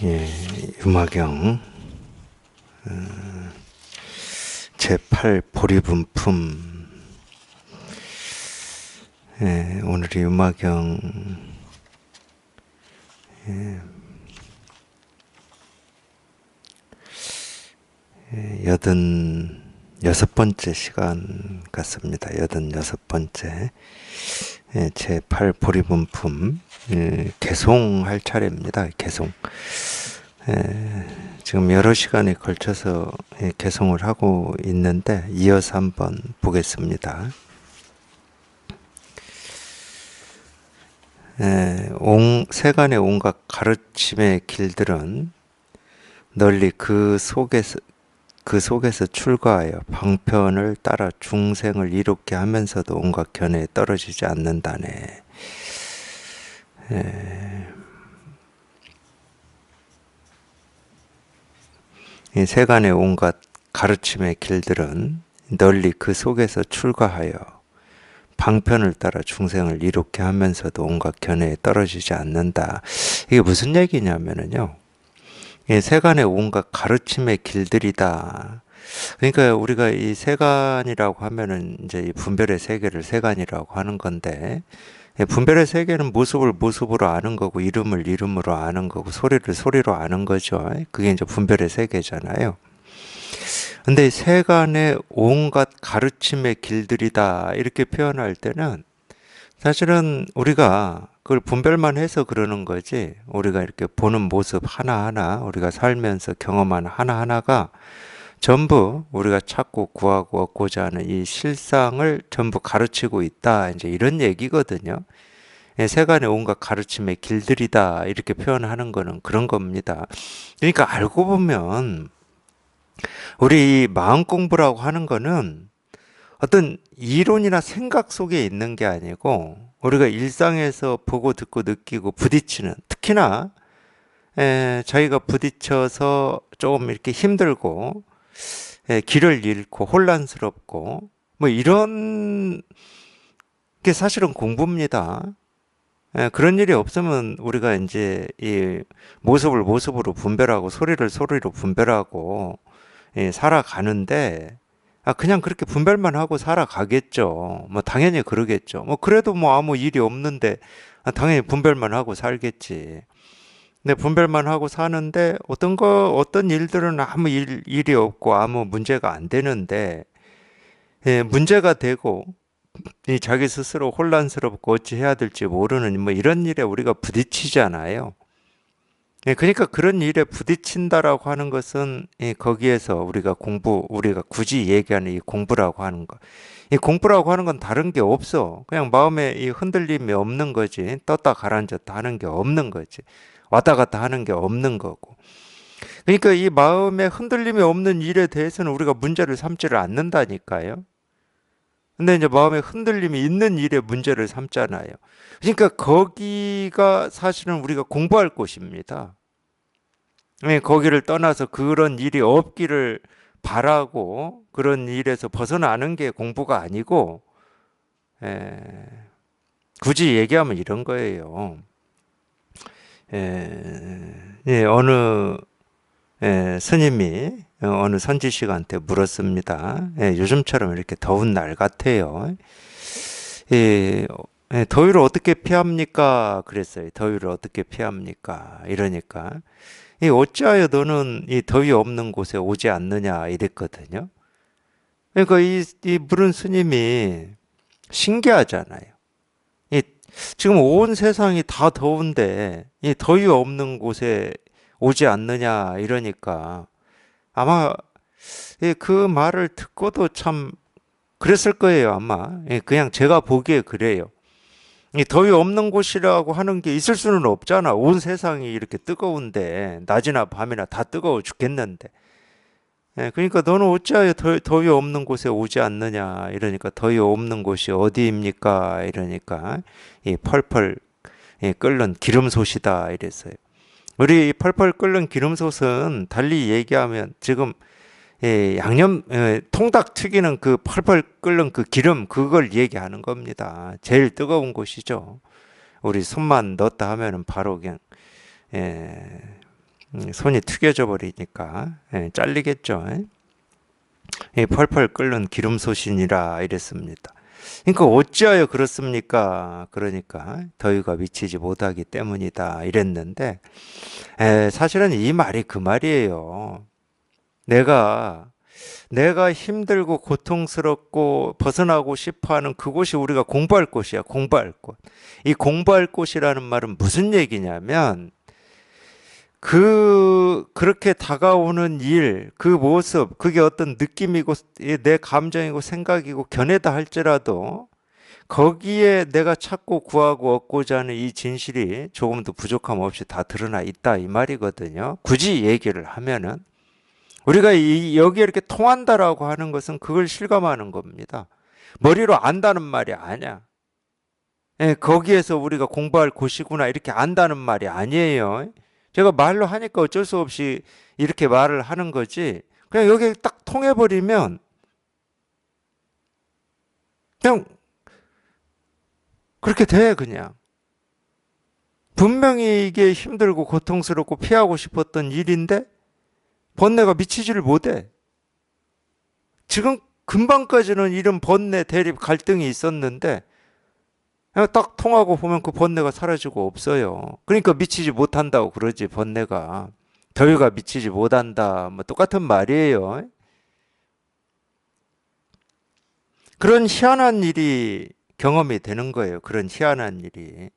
예, 유마경 제8 보리분품. 오늘의 유마경 여든 여섯 번째 시간 같습니다. 86번째 제8 보리분품 개송할 차례입니다. 개송. 지금 여러 시간에 걸쳐서 개송을 하고 있는데 이어서 한번 보겠습니다. 세간의 온갖 가르침의 길들은 널리 그 속에서 출가하여 방편을 따라 중생을 이롭게 하면서도 온갖 견해에 떨어지지 않는다네. 이 세간의 온갖 가르침의 길들은 널리 그 속에서 출가하여 방편을 따라 중생을 이롭게 하면서도 온갖 견해에 떨어지지 않는다. 이게 무슨 얘기냐면요. 이 세간의 온갖 가르침의 길들이다. 그러니까 우리가 이 세간이라고 하면은 이제 이 분별의 세계를 세간이라고 하는 건데, 분별의 세계는 모습을 모습으로 아는 거고, 이름을 이름으로 아는 거고, 소리를 소리로 아는 거죠. 그게 이제 분별의 세계잖아요. 근데 이 세간의 온갖 가르침의 길들이다 이렇게 표현할 때는 사실은 우리가 그걸 분별만 해서 그러는 거지, 우리가 이렇게 보는 모습 하나하나, 우리가 살면서 경험하는 하나하나가 전부 우리가 찾고 구하고 얻고자 하는 이 실상을 전부 가르치고 있다, 이제 이런 얘기거든요. 세간의 온갖 가르침의 길들이다 이렇게 표현하는 거는 그런 겁니다. 그러니까 알고 보면 우리 이 마음 공부라고 하는 거는 어떤 이론이나 생각 속에 있는 게 아니고, 우리가 일상에서 보고 듣고 느끼고 부딪히는, 특히나 자기가 부딪혀서 조금 이렇게 힘들고 길을 잃고 혼란스럽고 뭐 이런 게 사실은 공부입니다. 그런 일이 없으면 우리가 이제 이 모습을 모습으로 분별하고 소리를 소리로 분별하고 살아가는데, 그냥 그렇게 분별만 하고 살아가겠죠. 뭐 당연히 그러겠죠. 뭐 그래도 뭐 아무 일이 없는데 당연히 분별만 하고 살겠지. 근데 분별만 하고 사는데 어떤 일들은 아무 일이 없고 아무 문제가 안 되는데, 문제가 되고 이 자기 스스로 혼란스럽고 어찌 해야 될지 모르는 뭐 이런 일에 우리가 부딪히잖아요. 그러니까 그런 일에 부딪힌다라고 하는 것은 거기에서 우리가 굳이 얘기하는 이 공부라고 하는 거, 이 공부라고 하는 건 다른 게 없어. 그냥 마음에 이 흔들림이 없는 거지. 떴다 가라앉았다 하는 게 없는 거지. 왔다 갔다 하는 게 없는 거고. 그러니까 이 마음에 흔들림이 없는 일에 대해서는 우리가 문제를 삼지를 않는다니까요. 근데 이제 마음에 흔들림이 있는 일에 문제를 삼잖아요. 그러니까 거기가 사실은 우리가 공부할 곳입니다. 거기를 떠나서 그런 일이 없기를 바라고 그런 일에서 벗어나는 게 공부가 아니고, 에, 굳이 얘기하면 이런 거예요. 어느 스님이 어느 선지식한테 물었습니다. 요즘처럼 이렇게 더운 날 같아요. 더위를 어떻게 피합니까? 그랬어요. 더위를 어떻게 피합니까? 이러니까 어찌하여 너는 이 더위 없는 곳에 오지 않느냐 이랬거든요. 그러니까 이 물은 스님이 신기하잖아요. 이 지금 온 세상이 다 더운데 이 더위 없는 곳에 오지 않느냐 이러니까, 아마 그 말을 듣고도 참 그랬을 거예요, 아마. 그냥 제가 보기에 그래요. 이 더위 없는 곳이라고 하는 게 있을 수는 없잖아. 온 세상이 이렇게 뜨거운데, 낮이나 밤이나 다 뜨거워 죽겠는데. 그러니까 너는 어찌하여 더위 없는 곳에 오지 않느냐 이러니까, 더위 없는 곳이 어디입니까? 이러니까 이 펄펄 끓는 기름솥이다 이랬어요. 우리 이 펄펄 끓는 기름솥은 달리 얘기하면 지금 양념 통닭 튀기는 그 펄펄 끓는 그 기름, 그걸 얘기하는 겁니다. 제일 뜨거운 곳이죠. 우리 손만 넣었다 하면은 바로 그냥 예, 손이 튀겨져 버리니까 잘리겠죠. 펄펄 끓는 기름솥이니라 이랬습니다. 그러니까 어찌하여 그렇습니까? 그러니까 더위가 미치지 못하기 때문이다 이랬는데, 사실은 이 말이 그 말이에요. 내가 힘들고 고통스럽고 벗어나고 싶어하는 그곳이 우리가 공부할 곳이야. 공부할 곳. 이 공부할 곳이라는 말은 무슨 얘기냐면, 그렇게 다가오는 일, 그 모습, 그게 어떤 느낌이고, 내 감정이고, 생각이고, 견해다 할지라도, 거기에 내가 찾고 구하고 얻고자 하는 이 진실이 조금도 부족함 없이 다 드러나 있다, 이 말이거든요. 굳이 얘기를 하면은. 우리가 여기에 이렇게 통한다라고 하는 것은 그걸 실감하는 겁니다. 머리로 안다는 말이 아니야. 거기에서 우리가 공부할 곳이구나, 이렇게 안다는 말이 아니에요. 제가 말로 하니까 어쩔 수 없이 이렇게 말을 하는 거지. 그냥 여기 딱 통해버리면 그냥 그렇게 돼, 그냥. 분명히 이게 힘들고 고통스럽고 피하고 싶었던 일인데 번뇌가 미치지를 못해. 지금 금방까지는 이런 번뇌, 대립, 갈등이 있었는데 그냥 딱 통하고 보면 그 번뇌가 사라지고 없어요. 그러니까 미치지 못한다고 그러지, 번뇌가. 더위가 미치지 못한다, 뭐 똑같은 말이에요. 그런 희한한 일이 경험이 되는 거예요. 그런 희한한 일이.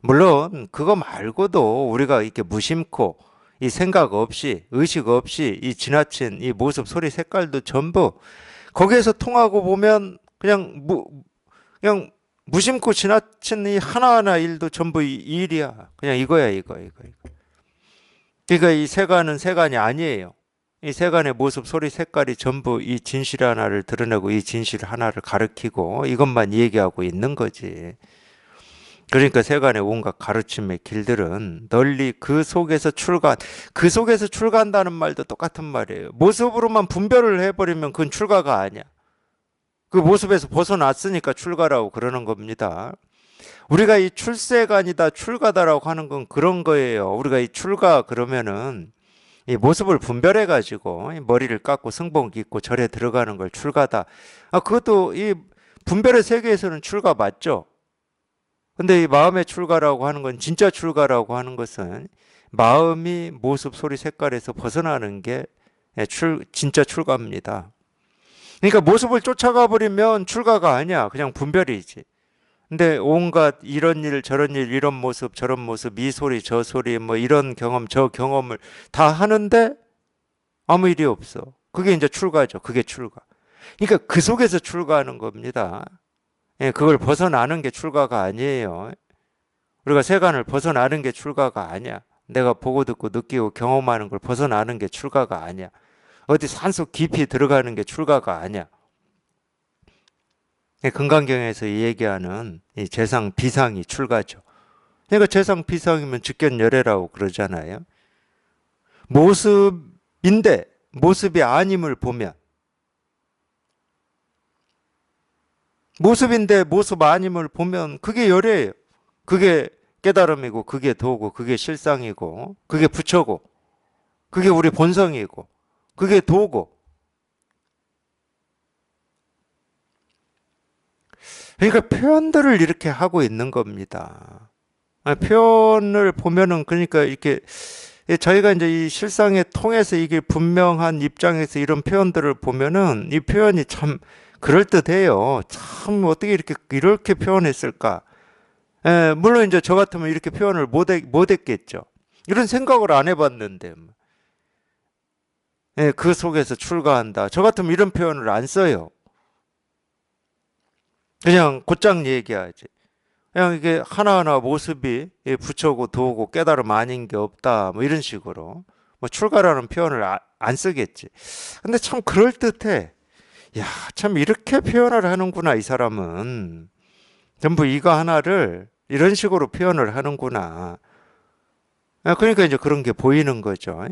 물론 그거 말고도 우리가 이렇게 무심코 이 생각 없이, 의식 없이 이 지나친 이 모습, 소리, 색깔도 전부 거기에서 통하고 보면 그냥 무심코 지나친 이 하나하나 일도 전부 이 일이야. 그냥 이거야, 이거. 그러니까 이 세간은 세간이 아니에요. 이 세간의 모습, 소리, 색깔이 전부 이 진실 하나를 드러내고 이 진실 하나를 가리키고 이것만 얘기하고 있는 거지. 그러니까 세간의 온갖 가르침의 길들은 널리 그 속에서 출가한다는 말도 똑같은 말이에요. 모습으로만 분별을 해버리면 그건 출가가 아니야. 그 모습에서 벗어났으니까 출가라고 그러는 겁니다. 우리가 이 출세가 아니다, 출가다라고 하는 건 그런 거예요. 우리가 이 출가 그러면은 이 모습을 분별해 가지고 머리를 깎고 승복 입고 절에 들어가는 걸 출가다. 그것도 이 분별의 세계에서는 출가 맞죠. 근데 이 마음의 출가라고 하는 건, 진짜 출가라고 하는 것은 마음이 모습, 소리, 색깔에서 벗어나는 게 진짜 출가입니다. 그러니까 모습을 쫓아가 버리면 출가가 아니야. 그냥 분별이지. 근데 온갖 이런 일, 저런 일, 이런 모습, 저런 모습, 이 소리, 저 소리, 뭐 이런 경험, 저 경험을 다 하는데 아무 일이 없어. 그게 이제 출가죠. 그게 출가. 그러니까 그 속에서 출가하는 겁니다. 그걸 벗어나는 게 출가가 아니에요. 우리가 세간을 벗어나는 게 출가가 아니야. 내가 보고 듣고 느끼고 경험하는 걸 벗어나는 게 출가가 아니야. 어디 산속 깊이 들어가는 게 출가가 아니야. 금강경에서 이 얘기하는 이 재상 비상이 출가죠. 그러니까 재상 비상이면 즉견열애라고 그러잖아요. 모습인데 모습이 아님을 보면, 모습인데 모습 아님을 보면 그게 열애예요. 그게 깨달음이고, 그게 도고, 그게 실상이고, 그게 부처고, 그게 우리 본성이고, 그게 도고. 그러니까 표현들을 이렇게 하고 있는 겁니다. 표현을 보면은, 그러니까 이렇게 저희가 이제 이 실상에 통해서 이게 분명한 입장에서 이런 표현들을 보면은 이 표현이 참 그럴듯해요. 참 어떻게 이렇게 표현했을까? 물론 이제 저 같으면 이렇게 표현을 못 했겠죠. 이런 생각을 안 해봤는데. 그 속에서 출가한다. 저 같으면 이런 표현을 안 써요. 그냥 곧장 얘기하지. 그냥 이게 하나하나 모습이 부처고 도고 깨달음 아닌 게 없다, 뭐 이런 식으로 뭐 출가라는 표현을 안 쓰겠지. 근데 참 그럴듯해. 야, 참 이렇게 표현을 하는구나, 이 사람은. 전부 이거 하나를 이런 식으로 표현을 하는구나. 그러니까 이제 그런 게 보이는 거죠.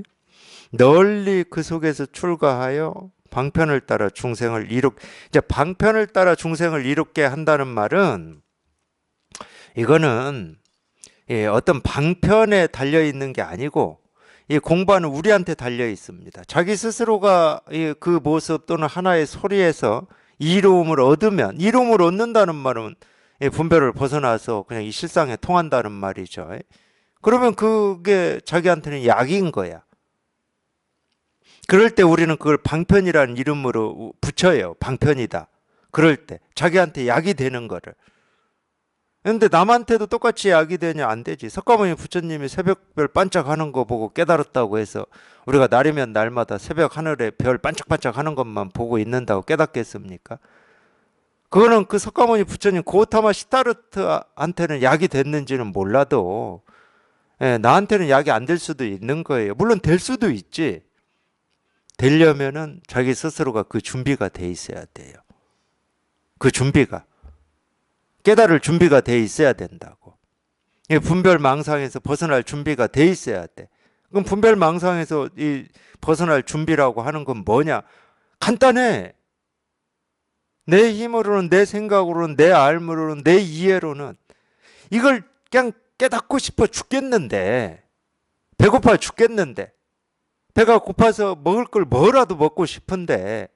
널리 그 속에서 출가하여 방편을 따라 중생을 이제 방편을 따라 중생을 이롭게 한다는 말은, 이거는 어떤 방편에 달려 있는 게 아니고 이 공부하는 우리한테 달려 있습니다. 자기 스스로가 그 모습 또는 하나의 소리에서 이로움을 얻으면, 이로움을 얻는다는 말은 분별을 벗어나서 그냥 이 실상에 통한다는 말이죠. 그러면 그게 자기한테는 약인 거야. 그럴 때 우리는 그걸 방편이라는 이름으로 붙여요. 방편이다. 그럴 때 자기한테 약이 되는 거를. 근데 남한테도 똑같이 약이 되냐? 안 되지. 석가모니 부처님이 새벽별 반짝하는 거 보고 깨달았다고 해서 우리가 날이면 날마다 새벽 하늘에 별 반짝반짝 하는 것만 보고 있는다고 깨닫겠습니까? 그거는 그 석가모니 부처님 고타마 시타르트한테는 약이 됐는지는 몰라도 나한테는 약이 안 될 수도 있는 거예요. 물론 될 수도 있지. 되려면은 자기 스스로가 그 준비가 돼 있어야 돼요. 그 준비가. 깨달을 준비가 돼 있어야 된다고. 분별망상에서 벗어날 준비가 돼 있어야 돼. 그럼 분별망상에서 벗어날 준비라고 하는 건 뭐냐? 간단해. 내 힘으로는, 내 생각으로는, 내 알므로는, 내 이해로는 이걸 그냥 깨닫고 싶어 죽겠는데, 배고파 죽겠는데, 배가 고파서 먹을 걸 뭐라도 먹고 싶은데,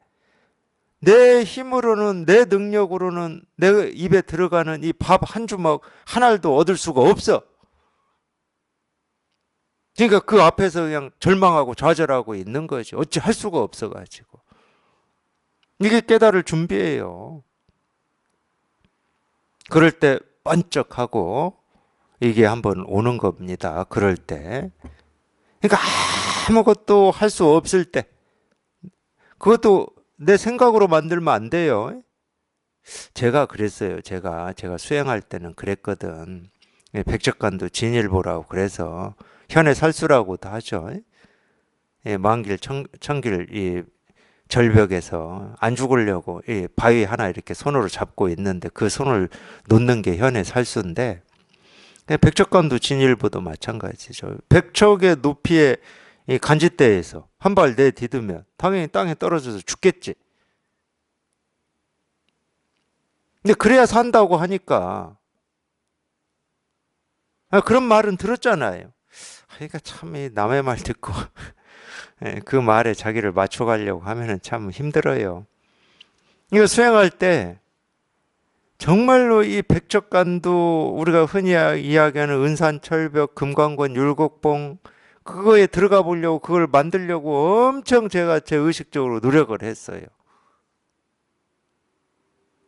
내 힘으로는, 내 능력으로는 내 입에 들어가는 이 밥 한 주먹 한 알도 얻을 수가 없어. 그러니까 그 앞에서 그냥 절망하고 좌절하고 있는 거지. 어찌 할 수가 없어가지고. 이게 깨달을 준비예요. 그럴 때 번쩍하고 이게 한번 오는 겁니다. 그럴 때. 그러니까 아무것도 할 수 없을 때. 그것도 내 생각으로 만들면 안 돼요. 제가 그랬어요. 제가 수행할 때는 그랬거든. 백적간도 진일보라고 그래서 현의 살수라고도 하죠. 만길 천길 이 절벽에서 안 죽으려고 이 바위 하나 이렇게 손으로 잡고 있는데 그 손을 놓는 게 현의 살수인데, 백척간도 진일보도 마찬가지죠. 백척의 높이의 이 간짓대에서 한 발 내디디면 당연히 땅에 떨어져서 죽겠지. 근데 그래야 산다고 하니까 그런 말은 들었잖아요. 그러니까 참 남의 말 듣고 그 말에 자기를 맞춰가려고 하면은 참 힘들어요. 이거 수행할 때 정말로 이 백척간도 우리가 흔히 이야기하는 은산철벽, 금강권, 율곡봉 그거에 들어가 보려고 그걸 만들려고 엄청 제가 제 의식적으로 노력을 했어요.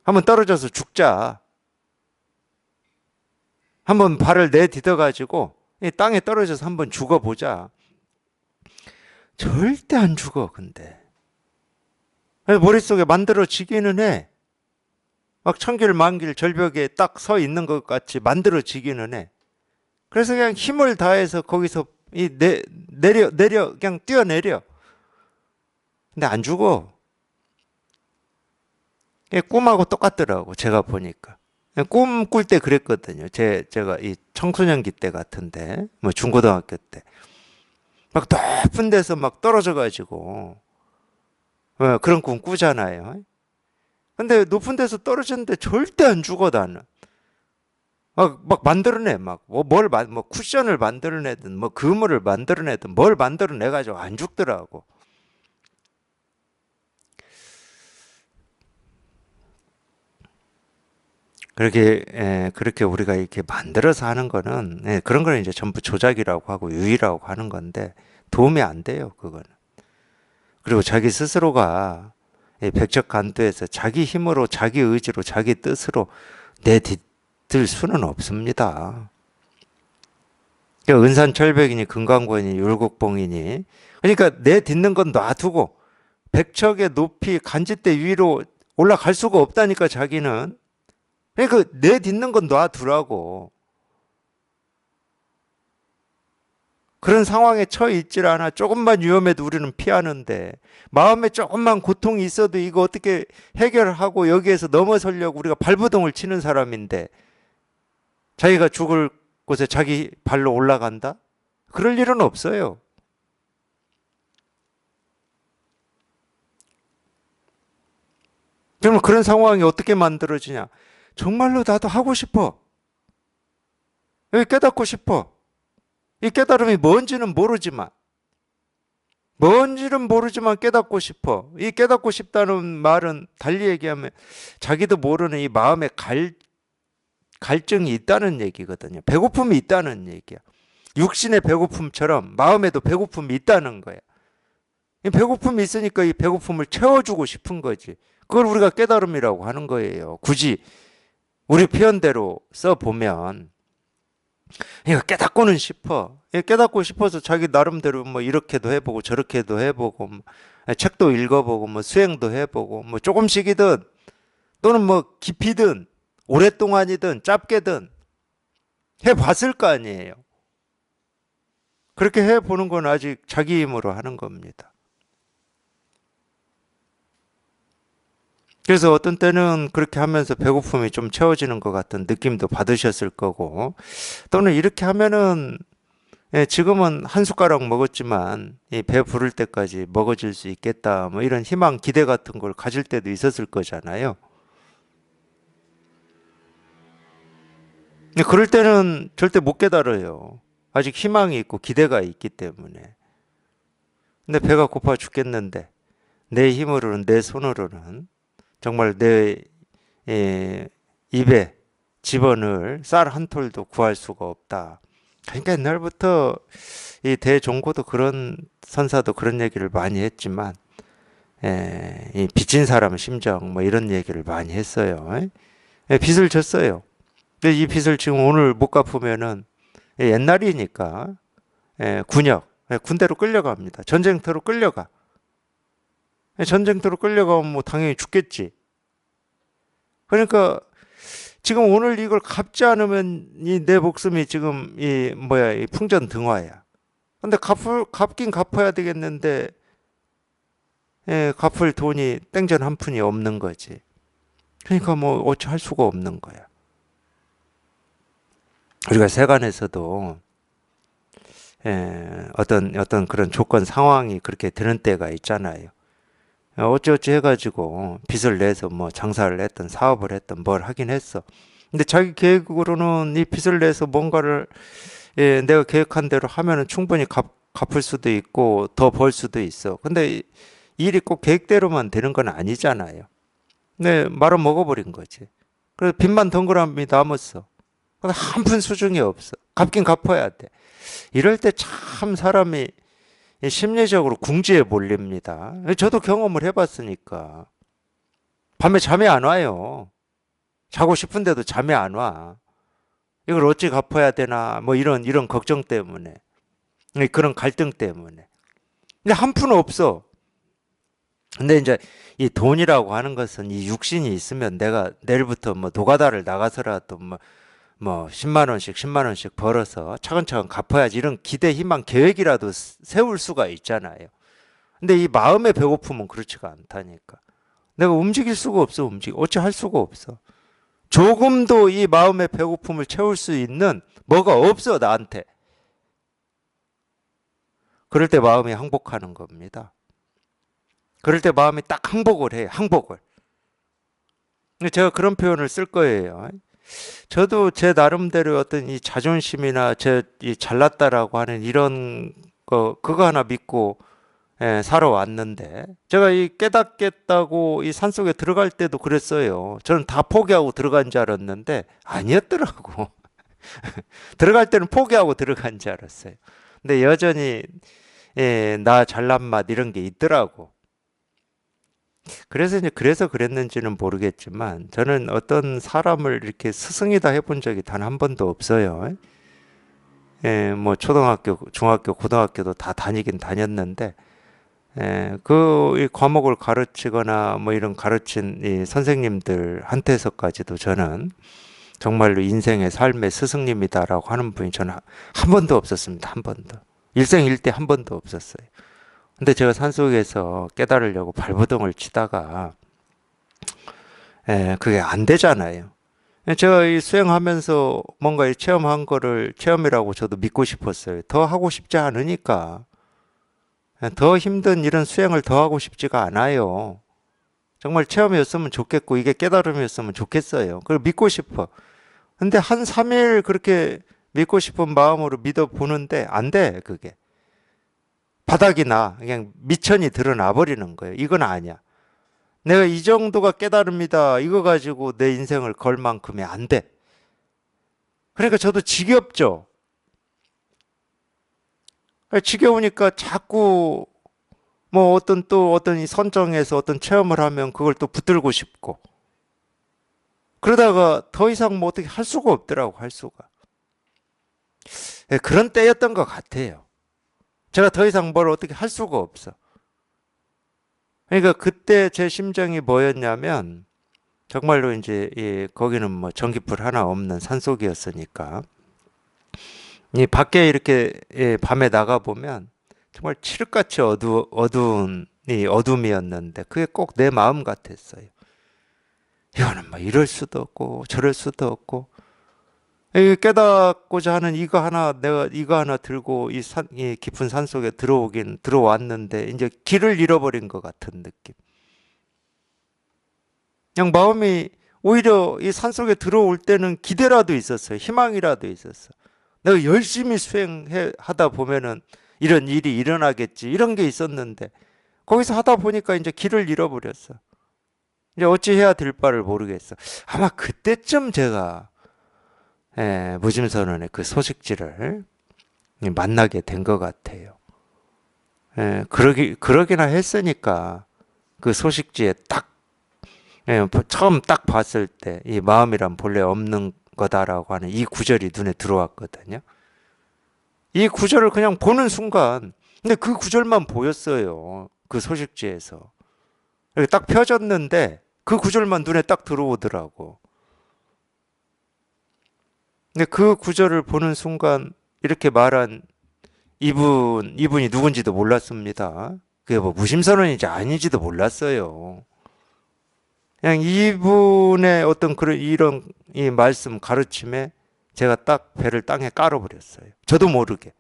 한번 떨어져서 죽자. 한번 발을 내딛어 가지고 땅에 떨어져서 한번 죽어보자. 절대 안 죽어. 근데 머릿속에 만들어지기는 해. 막 천길 만길 절벽에 딱 서 있는 것 같이 만들어지기는 해. 그래서 그냥 힘을 다해서 거기서 내려 그냥 뛰어내려. 근데 안 죽어. 꿈하고 똑같더라고. 제가 보니까. 꿈 꿀 때 그랬거든요. 제가 이 청소년기 때 같은데, 뭐 중고등학교 때. 막 높은 데서 막 떨어져가지고, 그런 꿈 꾸잖아요. 근데 높은 데서 떨어졌는데 절대 안 죽어, 나는. 막 만들어내, 뭐 쿠션을 만들어내든, 뭐 그물을 만들어내든, 뭘 만들어내가지고 안 죽더라고. 그렇게 우리가 이렇게 만들어서 하는 거는, 그런 거는 이제 전부 조작이라고 하고 유의라고 하는 건데, 도움이 안 돼요, 그거는. 그리고 자기 스스로가 백척간도에서 자기 힘으로, 자기 의지로, 자기 뜻으로 내딛을 수는 없습니다. 그러니까 은산철벽이니, 금강권이니, 율곡봉이니, 그러니까 내딛는 건 놔두고, 백척의 높이 간짓대 위로 올라갈 수가 없다니까, 자기는. 그러니까 내딛는 건 놔두라고. 그런 상황에 처해 있질 않아. 조금만 위험해도 우리는 피하는데, 마음에 조금만 고통이 있어도 이거 어떻게 해결하고 여기에서 넘어서려고 우리가 발버둥을 치는 사람인데, 자기가 죽을 곳에 자기 발로 올라간다? 그럴 일은 없어요. 그러면 그런 상황이 어떻게 만들어지냐? 정말로 나도 하고 싶어. 깨닫고 싶어. 이 깨달음이 뭔지는 모르지만 뭔지는 모르지만 깨닫고 싶어. 이 깨닫고 싶다는 말은 달리 얘기하면 자기도 모르는 이 마음의 갈증이 있다는 얘기거든요. 배고픔이 있다는 얘기야. 육신의 배고픔처럼 마음에도 배고픔이 있다는 거야. 이 배고픔이 있으니까 이 배고픔을 채워주고 싶은 거지. 그걸 우리가 깨달음이라고 하는 거예요. 굳이 우리 표현대로 써보면 이거 깨닫고는 싶어. 깨닫고 싶어서 자기 나름대로 뭐 이렇게도 해보고 저렇게도 해보고 뭐 책도 읽어보고 뭐 수행도 해보고 뭐 조금씩이든 또는 뭐 깊이든 오랫동안이든 짧게든 해봤을 거 아니에요. 그렇게 해보는 건 아직 자기 힘으로 하는 겁니다. 그래서 어떤 때는 그렇게 하면서 배고픔이 좀 채워지는 것 같은 느낌도 받으셨을 거고, 또는 이렇게 하면은 지금은 한 숟가락 먹었지만 이 배 부를 때까지 먹어질 수 있겠다, 뭐 이런 희망, 기대 같은 걸 가질 때도 있었을 거잖아요. 근데 그럴 때는 절대 못 깨달아요. 아직 희망이 있고 기대가 있기 때문에. 근데 배가 고파 죽겠는데 내 힘으로는, 내 손으로는 정말 내 입에 집어넣을 쌀 한 톨도 구할 수가 없다. 그러니까 옛날부터 이 대종고도 그런 선사도 그런 얘기를 많이 했지만, 이 빚진 사람 심정 뭐 이런 얘기를 많이 했어요. 빚을 졌어요. 근데 이 빚을 지금 오늘 못 갚으면은 옛날이니까 군역, 군대로 끌려갑니다. 전쟁터로 끌려가. 전쟁터로 끌려가면 뭐 당연히 죽겠지. 그러니까 지금 오늘 이걸 갚지 않으면 이 내 목숨이 지금 이 풍전등화야. 근데 갚긴 갚아야 되겠는데 갚을 돈이 땡전 한 푼이 없는 거지. 그러니까 뭐 어찌 할 수가 없는 거야. 우리가 세간에서도 어떤 그런 조건 상황이 그렇게 되는 때가 있잖아요. 어찌어찌 해가지고 빚을 내서 뭐 장사를 했든 사업을 했든 뭘 하긴 했어. 근데 자기 계획으로는 이 빚을 내서 뭔가를 내가 계획한 대로 하면은 충분히 갚을 수도 있고 더 벌 수도 있어. 근데 일이 꼭 계획대로만 되는 건 아니잖아요. 네, 말아 먹어버린 거지. 그래서 빚만 덩그러니 남았어. 근데 한 푼 수중이 없어. 갚긴 갚아야 돼. 이럴 때 참 사람이 심리적으로 궁지에 몰립니다. 저도 경험을 해봤으니까. 밤에 잠이 안 와요. 자고 싶은데도 잠이 안 와. 이걸 어찌 갚아야 되나, 뭐 이런 걱정 때문에. 그런 갈등 때문에. 근데 한 푼 없어. 근데 이제 이 돈이라고 하는 것은 이 육신이 있으면 내가 내일부터 뭐 노가다를 나가서라도 뭐 10만 원씩 10만 원씩 벌어서 차근차근 갚아야지, 이런 기대, 희망, 계획이라도 세울 수가 있잖아요. 근데 이 마음의 배고픔은 그렇지가 않다니까. 내가 움직일 수가 없어. 어찌 할 수가 없어. 조금도 이 마음의 배고픔을 채울 수 있는 뭐가 없어, 나한테. 그럴 때 마음이 항복하는 겁니다. 그럴 때 마음이 딱 항복을 해요. 항복을. 제가 그런 표현을 쓸 거예요. 저도 제 나름대로 어떤 이 자존심이나 이 잘났다라고 하는 이런 그거 하나 믿고 살아왔는데, 제가 이 깨닫겠다고 이 산속에 들어갈 때도 그랬어요. 저는 다 포기하고 들어간 줄 알았는데 아니었더라고. 들어갈 때는 포기하고 들어간 줄 알았어요. 근데 여전히 나 잘난 맛 이런 게 있더라고. 그래서 그랬는지는 모르겠지만 저는 어떤 사람을 이렇게 스승이다 해본 적이 단 한 번도 없어요. 뭐 초등학교, 중학교, 고등학교도 다 다니긴 다녔는데, 이 과목을 가르치거나 뭐 이런 가르친 이 선생님들한테서까지도 저는 정말로 인생의 삶의 스승님이다라고 하는 분이 저는 한 번도 없었습니다. 한 번도. 일생일대 한 번도 없었어요. 근데 제가 산속에서 깨달으려고 발버둥을 치다가 그게 안 되잖아요. 제가 이 수행하면서 뭔가 이 체험한 거를 체험이라고 저도 믿고 싶었어요. 더 하고 싶지 않으니까. 더 힘든 이런 수행을 더 하고 싶지가 않아요. 정말 체험이었으면 좋겠고 이게 깨달음이었으면 좋겠어요. 그걸 믿고 싶어. 근데 한 3일 그렇게 믿고 싶은 마음으로 믿어보는데 안 돼, 그게. 바닥이 나. 그냥 미천이 드러나 버리는 거예요. 이건 아니야. 내가 이 정도가 깨달음이다. 이거 가지고 내 인생을 걸 만큼이 안 돼. 그러니까 저도 지겹죠. 지겨우니까 자꾸 뭐 어떤 이 선정에서 어떤 체험을 하면 그걸 또 붙들고 싶고. 그러다가 더 이상 뭐 어떻게 할 수가 없더라고, 할 수가. 예, 그런 때였던 것 같아요. 제가 더 이상 뭘 어떻게 할 수가 없어. 그러니까 그때 제 심정이 뭐였냐면, 정말로 이제, 거기는 뭐 전기불 하나 없는 산속이었으니까, 이 밖에 이렇게 밤에 나가보면, 정말 칠흑같이 어두운 이 어둠이었는데, 그게 꼭 내 마음 같았어요. 이거는 뭐 이럴 수도 없고, 저럴 수도 없고, 깨닫고자 하는 내가 이거 하나 들고 이 깊은 산 속에 들어왔는데, 이제 길을 잃어버린 것 같은 느낌. 그냥 마음이 오히려 이 산 속에 들어올 때는 기대라도 있었어요. 희망이라도 있었어. 내가 열심히 하다 보면은 이런 일이 일어나겠지. 이런 게 있었는데, 거기서 하다 보니까 이제 길을 잃어버렸어. 이제 어찌 해야 될 바를 모르겠어. 아마 그때쯤 제가 무짐선언의 그 소식지를 만나게 된 것 같아요. 그러기나 했으니까 그 소식지에 처음 딱 봤을 때 이 마음이란 본래 없는 거다라고 하는 이 구절이 눈에 들어왔거든요. 이 구절을 그냥 보는 순간, 근데 그 구절만 보였어요. 그 소식지에서. 이렇게 딱 펴졌는데 그 구절만 눈에 딱 들어오더라고. 근데 그 구절을 보는 순간 이렇게 말한 이분이 누군지도 몰랐습니다. 그게 뭐 무심선언인지 아닌지도 몰랐어요. 그냥 이분의 어떤 이런 이 말씀 가르침에 제가 딱 배를 땅에 깔아버렸어요. 저도 모르게.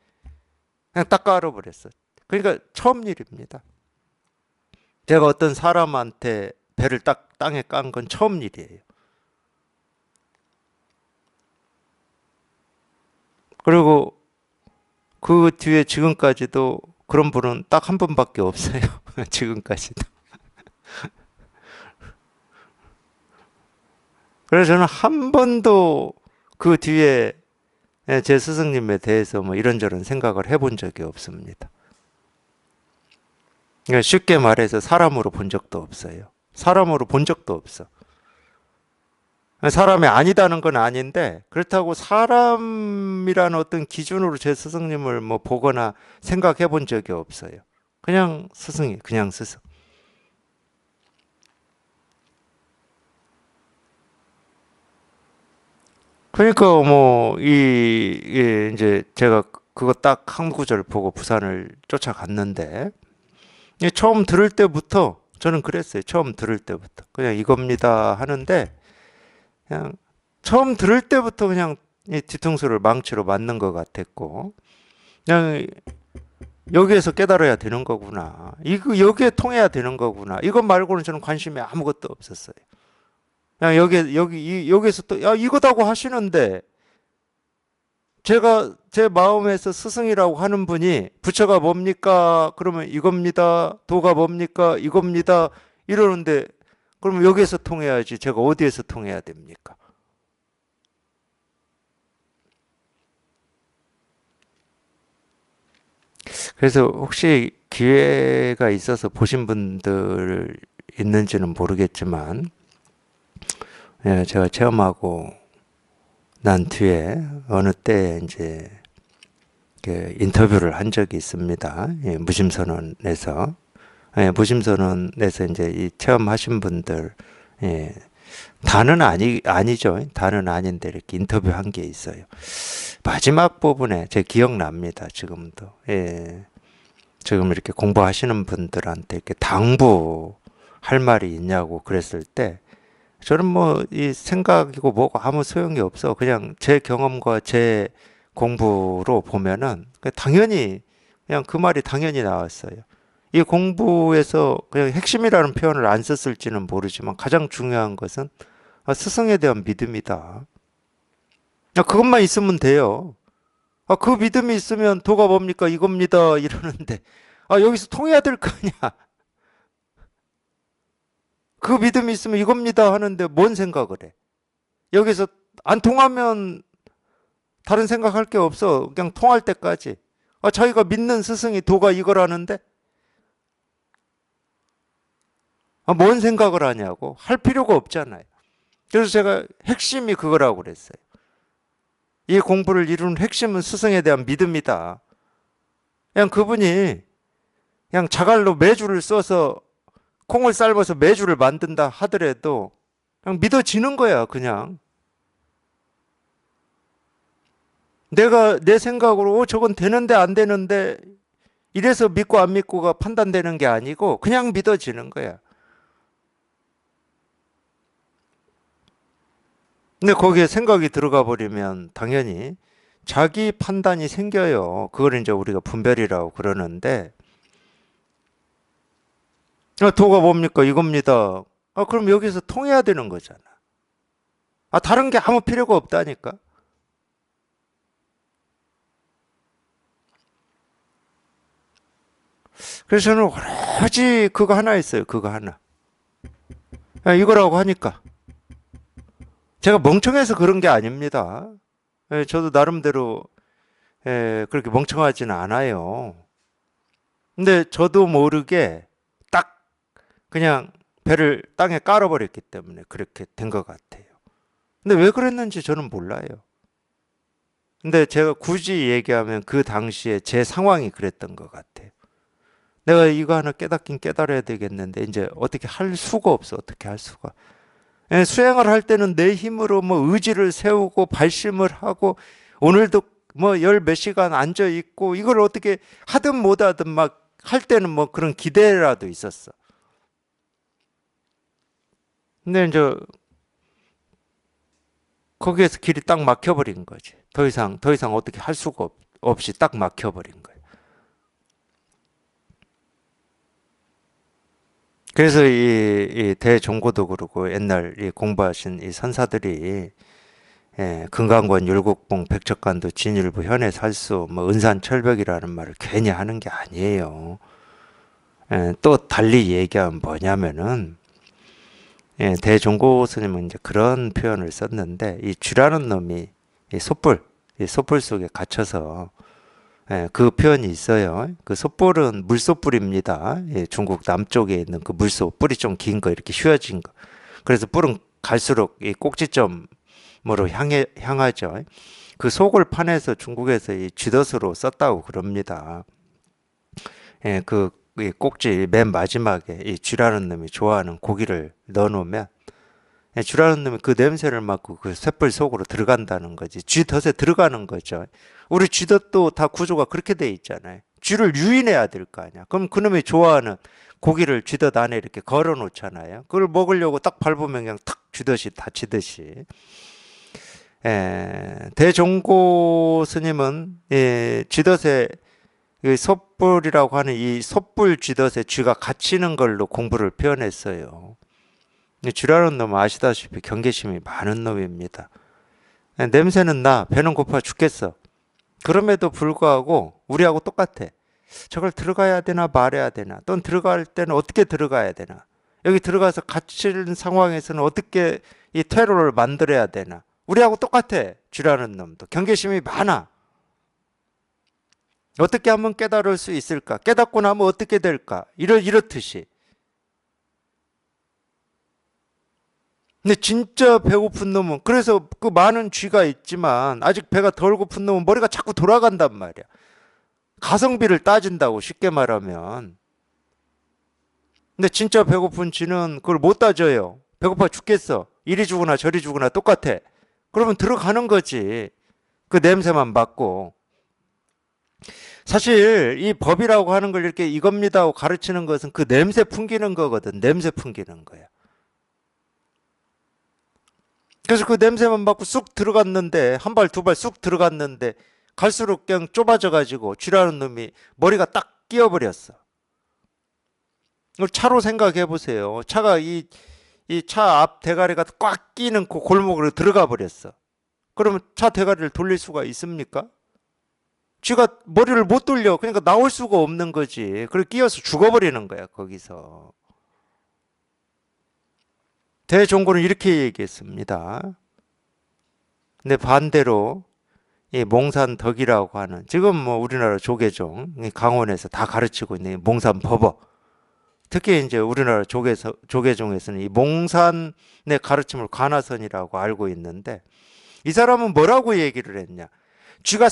그냥 딱 깔아버렸어요. 그러니까 처음 일입니다. 제가 어떤 사람한테 배를 딱 땅에 깐 건 처음 일이에요. 그리고 그 뒤에 지금까지도 그런 분은 딱 한 분밖에 없어요. 지금까지도. 그래서 저는 한 번도 그 뒤에 제 스승님에 대해서 뭐 이런저런 생각을 해본 적이 없습니다. 그러니까 쉽게 말해서 사람으로 본 적도 없어요. 사람으로 본 적도 없어. 사람이 아니다는 건 아닌데, 그렇다고 사람이라는 어떤 기준으로 제 스승님을 뭐 보거나 생각해 본 적이 없어요. 그냥 스승이, 그냥 스승. 그러니까 뭐, 이제 제가 그거 딱 한 구절 보고 부산을 쫓아갔는데, 처음 들을 때부터 저는 그랬어요. 처음 들을 때부터. 그냥 이겁니다 하는데, 그냥 처음 들을 때부터 그냥 이 뒤통수를 망치로 맞는 것 같았고, 그냥 여기에서 깨달아야 되는 거구나. 여기에 통해야 되는 거구나. 이것 말고는 저는 관심이 아무것도 없었어요. 그냥 여기에서 또, 야, 이거다고 하시는데, 제 마음에서 스승이라고 하는 분이 부처가 뭡니까? 그러면 이겁니다. 도가 뭡니까? 이겁니다. 이러는데, 그러면 여기에서 통해야지. 제가 어디에서 통해야 됩니까? 그래서 혹시 기회가 있어서 보신 분들 있는지는 모르겠지만, 제가 체험하고 난 뒤에 어느 때 이제 그 인터뷰를 한 적이 있습니다. 무심선언에서. 무심선언에서 이제 이 체험하신 분들, 예, 다는 아니죠. 다는 아닌데 이렇게 인터뷰한 게 있어요. 마지막 부분에 제 기억납니다. 지금도. 예. 지금 이렇게 공부하시는 분들한테 이렇게 당부할 말이 있냐고 그랬을 때 저는 뭐 이 생각이고 뭐고 아무 소용이 없어. 그냥 제 경험과 제 공부로 보면은 당연히 그냥 그 말이 당연히 나왔어요. 이 공부에서 그냥 핵심이라는 표현을 안 썼을지는 모르지만 가장 중요한 것은 스승에 대한 믿음이다. 그것만 있으면 돼요. 그 믿음이 있으면 도가 뭡니까? 이겁니다. 이러는데 아, 여기서 통해야 될 거 아니야. 그 믿음이 있으면 이겁니다 하는데 뭔 생각을 해. 여기서 안 통하면 다른 생각할 게 없어. 그냥 통할 때까지. 아, 자기가 믿는 스승이 도가 이거라는데 아, 뭔 생각을 하냐고. 할 필요가 없잖아요. 그래서 제가 핵심이 그거라고 그랬어요. 이 공부를 이루는 핵심은 스승에 대한 믿음이다. 그냥 그분이 그냥 자갈로 메주를 써서 콩을 삶아서 메주를 만든다 하더라도 그냥 믿어지는 거야, 그냥. 내가 내 생각으로 저건 되는데 안 되는데 이래서 믿고 안 믿고가 판단되는 게 아니고 그냥 믿어지는 거야. 근데 거기에 생각이 들어가 버리면 당연히 자기 판단이 생겨요. 그걸 이제 우리가 분별이라고 그러는데 도가 뭡니까? 이겁니다. 아, 그럼 여기서 통해야 되는 거잖아. 아, 다른 게 아무 필요가 없다니까. 그래서 저는 오로지 그거 하나 있어요. 그거 하나. 아, 이거라고 하니까. 제가 멍청해서 그런 게 아닙니다. 예, 저도 나름대로 그렇게 멍청하지는 않아요. 근데 저도 모르게 딱 그냥 배를 땅에 깔아버렸기 때문에 그렇게 된 것 같아요. 근데 왜 그랬는지 저는 몰라요. 근데 제가 굳이 얘기하면 그 당시에 제 상황이 그랬던 것 같아요. 내가 이거 하나 깨닫긴 깨달아야 되겠는데 이제 어떻게 할 수가 없어. 어떻게 할 수가. 수행을 할 때는 내 힘으로 뭐 의지를 세우고 발심을 하고 오늘도 뭐 열 몇 시간 앉아 있고 이걸 어떻게 하든 못하든 막 할 때는 뭐 그런 기대라도 있었어. 근데 이제 거기에서 길이 딱 막혀버린 거지. 더 이상 어떻게 할 수가 없이 딱 막혀버린 거예요. 그래서 이 대종고도 그러고 옛날 이 공부하신 이 선사들이 금강권 율곡봉 백척간도 진일부 현해살수 뭐 은산철벽이라는 말을 괜히 하는 게 아니에요. 또 달리 얘기하면 뭐냐면은 대종고 스님은 이제 그런 표현을 썼는데 이 쥐라는 놈이 이 솥불 속에 갇혀서 그 표현이 있어요. 그 솥불은 물솥불입니다. 중국 남쪽에 있는 그 물솥 뿔이 좀 긴 거 이렇게 휘어진 거. 그래서 뿔은 갈수록 이 꼭지점으로 향하죠. 그 속을 파내서 중국에서 이 쥐덫으로 썼다고 그럽니다. 그 이 꼭지 맨 마지막에 이 쥐라는 놈이 좋아하는 고기를 넣어놓으면 쥐라는 놈이 그 냄새를 맡고 그 쇳불 속으로 들어간다는 거지. 쥐덫에 들어가는 거죠. 우리 쥐덫도 다 구조가 그렇게 돼 있잖아요. 쥐를 유인해야 될 거 아니야. 그럼 그놈이 좋아하는 고기를 쥐덫 안에 이렇게 걸어 놓잖아요. 그걸 먹으려고 딱 밟으면 그냥 탁 쥐덫이 다치듯이. 대종고 스님은 쥐덫에 이 솥불이라고 하는 이 솥불 쥐덫에 쥐가 갇히는 걸로 공부를 표현했어요. 쥐라는 놈은 아시다시피 경계심이 많은 놈입니다. 냄새는 나, 배는 고파 죽겠어. 그럼에도 불구하고 우리하고 똑같아. 저걸 들어가야 되나 말아야 되나, 또는 들어갈 때는 어떻게 들어가야 되나, 여기 들어가서 갇히는 상황에서는 어떻게 이 퇴로를 만들어야 되나. 우리하고 똑같아. 쥐라는 놈도 경계심이 많아. 어떻게 하면 깨달을 수 있을까? 깨닫고 나면 어떻게 될까? 이렇듯이. 근데 진짜 배고픈 놈은, 그래서 그 많은 쥐가 있지만 아직 배가 덜 고픈 놈은 머리가 자꾸 돌아간단 말이야. 가성비를 따진다고, 쉽게 말하면. 근데 진짜 배고픈 쥐는 그걸 못 따져요. 배고파 죽겠어. 이리 주거나 저리 주거나 똑같아. 그러면 들어가는 거지. 그 냄새만 맡고. 사실 이 법이라고 하는 걸 이렇게 이겁니다 하고 가르치는 것은 그 냄새 풍기는 거거든. 냄새 풍기는 거야. 그래서 그 냄새만 맡고 쑥 들어갔는데, 한 발 두 발 쑥 들어갔는데 갈수록 그냥 좁아져 가지고 쥐라는 놈이 머리가 딱 끼어버렸어. 이걸 차로 생각해 보세요. 차가 이 차 앞 대가리가 꽉 끼는 그 골목으로 들어가 버렸어. 그러면 차 대가리를 돌릴 수가 있습니까? 쥐가 머리를 못 돌려. 그러니까 나올 수가 없는 거지. 그리고 끼어서 죽어버리는 거야, 거기서. 대종고는 이렇게 얘기했습니다. 근데 반대로 이 몽산덕이라고 하는, 지금 뭐 우리나라 조계종, 강원에서 다 가르치고 있는 몽산법어, 특히 이제 우리나라 조계종에서는 이 몽산의 가르침을 관화선이라고 알고 있는데, 이 사람은 뭐라고 얘기를 했냐? 쥐가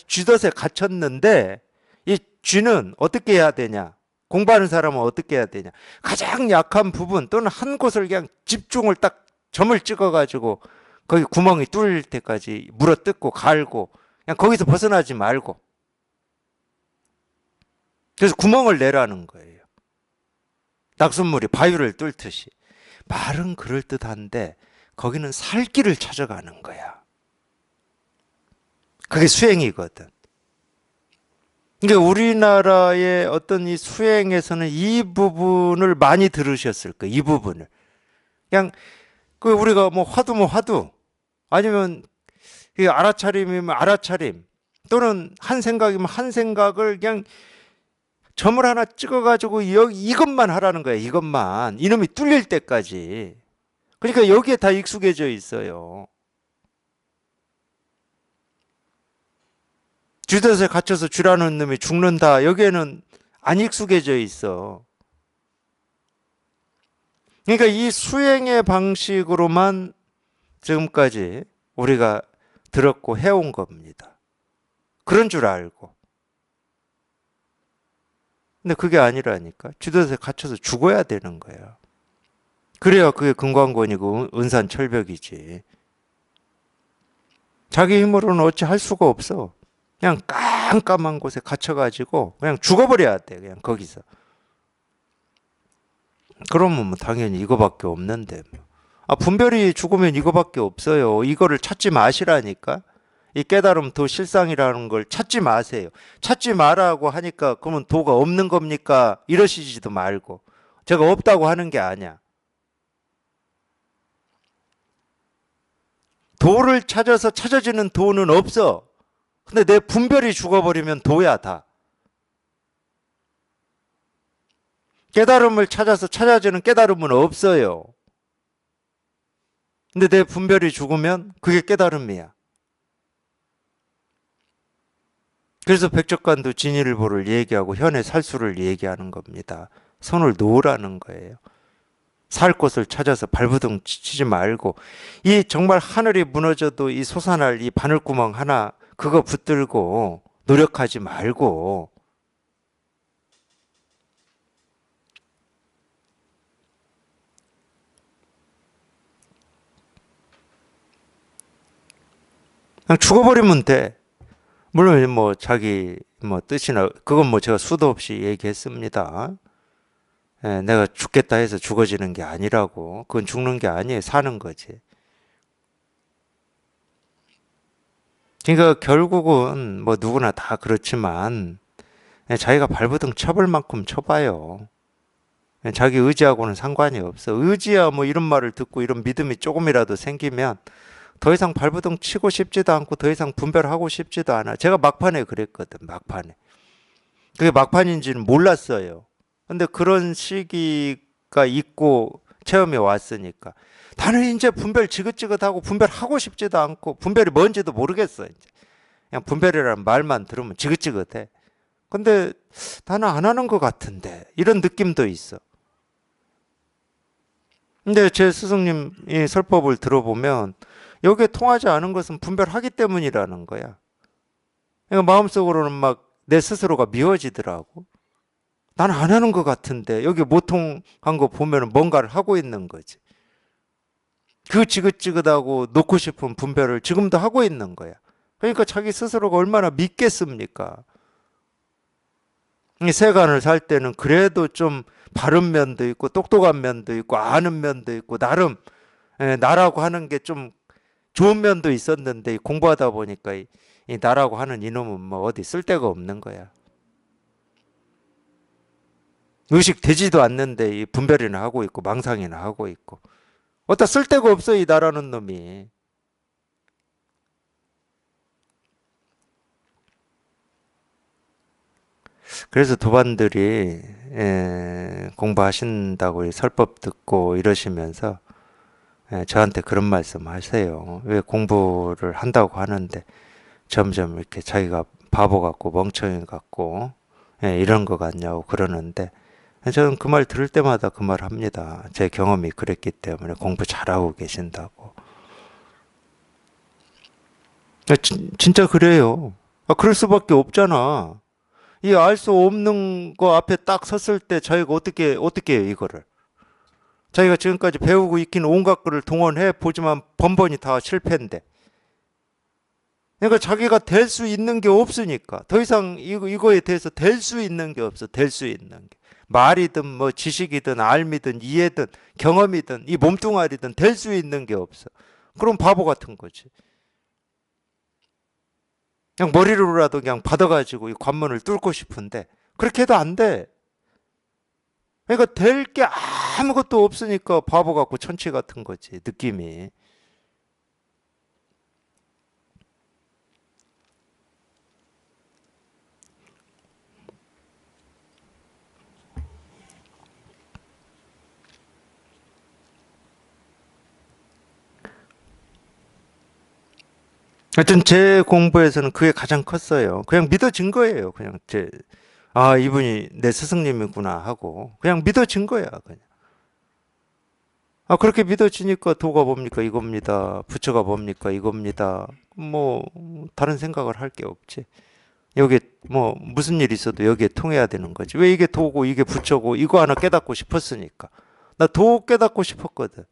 쥐덫에 갇혔는데 이 쥐는 어떻게 해야 되냐? 공부하는 사람은 어떻게 해야 되냐? 가장 약한 부분 또는 한 곳을 그냥 집중을 딱 점을 찍어가지고 거기 구멍이 뚫릴 때까지 물어뜯고 갈고, 그냥 거기서 벗어나지 말고. 그래서 구멍을 내라는 거예요. 낙숫물이 바위를 뚫듯이. 말은 그럴듯한데 거기는 살 길을 찾아가는 거야. 그게 수행이거든. 그러니까 우리나라의 어떤 이 수행에서는 이 부분을 많이 들으셨을 거예요. 이 부분을. 그냥 그 우리가 뭐 화두면 화두, 아니면 알아차림이면 알아차림, 또는 한 생각이면 한 생각을 그냥 점을 하나 찍어가지고 여기 이것만 하라는 거야. 이것만. 이놈이 뚫릴 때까지. 그러니까 여기에 다 익숙해져 있어요. 쥐덫에 갇혀서 쥐라는 놈이 죽는다. 여기에는 안 익숙해져 있어. 그러니까 이 수행의 방식으로만 지금까지 우리가 들었고 해온 겁니다. 그런 줄 알고. 근데 그게 아니라니까. 쥐덫에 갇혀서 죽어야 되는 거야. 그래야 그게 금강권이고 은산철벽이지. 자기 힘으로는 어찌 할 수가 없어. 그냥 깜깜한 곳에 갇혀가지고 그냥 죽어버려야 돼. 그냥 거기서. 그러면 뭐 당연히 이거밖에 없는데. 분별이 죽으면 이거밖에 없어요. 이거를 찾지 마시라니까. 이 깨달음 도 실상이라는 걸 찾지 마세요. 찾지 마라고 하니까 그러면 도가 없는 겁니까? 이러시지도 말고. 제가 없다고 하는 게 아니야. 도를 찾아서 찾아지는 도는 없어. 근데 내 분별이 죽어버리면 도야, 다. 깨달음을 찾아서 찾아지는 깨달음은 없어요. 근데 내 분별이 죽으면 그게 깨달음이야. 그래서 백적간도 진일보를 얘기하고 현의 살수를 얘기하는 겁니다. 손을 놓으라는 거예요. 살 곳을 찾아서 발부둥 치지 말고, 이 정말 하늘이 무너져도 이 솟아날 이 바늘구멍 하나 그거 붙들고 노력하지 말고, 그냥 죽어버리면 돼. 물론 뭐 자기 뭐 뜻이나 그건 뭐 제가 수도 없이 얘기했습니다. 내가 죽겠다 해서 죽어지는 게 아니라고. 그건 죽는 게 아니에요. 사는 거지. 그러니까 결국은 뭐 누구나 다 그렇지만 자기가 발버둥 쳐볼 만큼 쳐봐요. 자기 의지하고는 상관이 없어. 의지야 뭐 이런 말을 듣고 이런 믿음이 조금이라도 생기면 더 이상 발버둥 치고 싶지도 않고 더 이상 분별하고 싶지도 않아. 제가 막판에 그랬거든. 막판에. 그게 막판인지는 몰랐어요. 근데 그런 시기가 있고 체험이 왔으니까 나는 이제 분별 지긋지긋하고 분별하고 싶지도 않고 분별이 뭔지도 모르겠어. 이제 그냥 분별이라는 말만 들으면 지긋지긋해. 근데 나는 안 하는 것 같은데 이런 느낌도 있어. 근데 제 스승님이 설법을 들어보면 여기에 통하지 않은 것은 분별하기 때문이라는 거야. 그러니까 마음속으로는 막 내 스스로가 미워지더라고. 난 안 하는 것 같은데 여기 못 통한 거 보면 뭔가를 하고 있는 거지. 그 지긋지긋하고 놓고 싶은 분별을 지금도 하고 있는 거야. 그러니까 자기 스스로가 얼마나 믿겠습니까? 이 세간을 살 때는 그래도 좀 바른 면도 있고 똑똑한 면도 있고 아는 면도 있고 나름 나라고 하는 게 좀 좋은 면도 있었는데 공부하다 보니까 이 나라고 하는 이놈은 뭐 어디 쓸데가 없는 거야. 의식되지도 않는데 이 분별이나 하고 있고 망상이나 하고 있고 어디다 쓸데가 없어 이 나라는 놈이. 그래서 도반들이 공부하신다고 설법 듣고 이러시면서 저한테 그런 말씀 하세요. 왜 공부를 한다고 하는데 점점 이렇게 자기가 바보 같고 멍청이 같고 이런 거 같냐고 그러는데 저는 그 말 들을 때마다 그 말 합니다. 제 경험이 그랬기 때문에 공부 잘하고 계신다고. 진짜 그래요. 그럴 수밖에 없잖아. 이 알 수 없는 거 앞에 딱 섰을 때 자기가 어떻게 해요, 이거를. 자기가 지금까지 배우고 익힌 온갖 거를 동원해 보지만 번번이 다 실패인데. 그러니까 자기가 될 수 있는 게 없으니까. 더 이상 이거에 대해서 될 수 있는 게 없어. 될 수 있는 게. 말이든 뭐 지식이든 알미든 이해든 경험이든 이 몸뚱아리든 될 수 있는 게 없어. 그럼 바보 같은 거지. 그냥 머리로라도 그냥 받아가지고 이 관문을 뚫고 싶은데 그렇게 해도 안 돼. 그러니까 될 게 아무것도 없으니까 바보 같고 천치 같은 거지, 느낌이. 하여튼 제 공부에서는 그게 가장 컸어요. 그냥 믿어진 거예요. 그냥 이분이 내 스승님이구나 하고 그냥 믿어진 거야, 그냥. 그렇게 믿어지니까 도가 뭡니까? 이겁니다. 부처가 뭡니까? 이겁니다. 뭐, 다른 생각을 할 게 없지. 여기에 뭐, 무슨 일 있어도 여기에 통해야 되는 거지. 왜 이게 도고, 이게 부처고, 이거 하나 깨닫고 싶었으니까. 나 도 깨닫고 싶었거든.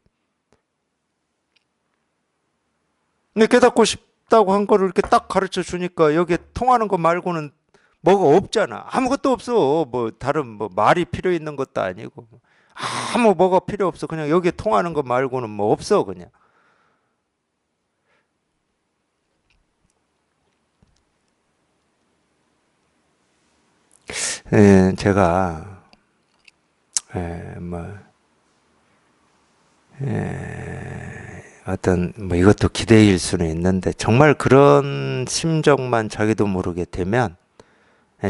근데 깨닫고 싶다고 한 거를 이렇게 딱 가르쳐 주니까 여기에 통하는 거 말고는 뭐가 없잖아. 아무것도 없어. 뭐, 다른 뭐, 말이 필요 있는 것도 아니고. 아무 뭐가 필요 없어. 그냥 여기에 통하는 거 말고는 뭐 없어, 그냥. 제가 뭐 어떤 뭐 이것도 기대일 수는 있는데 정말 그런 심정만 자기도 모르게 되면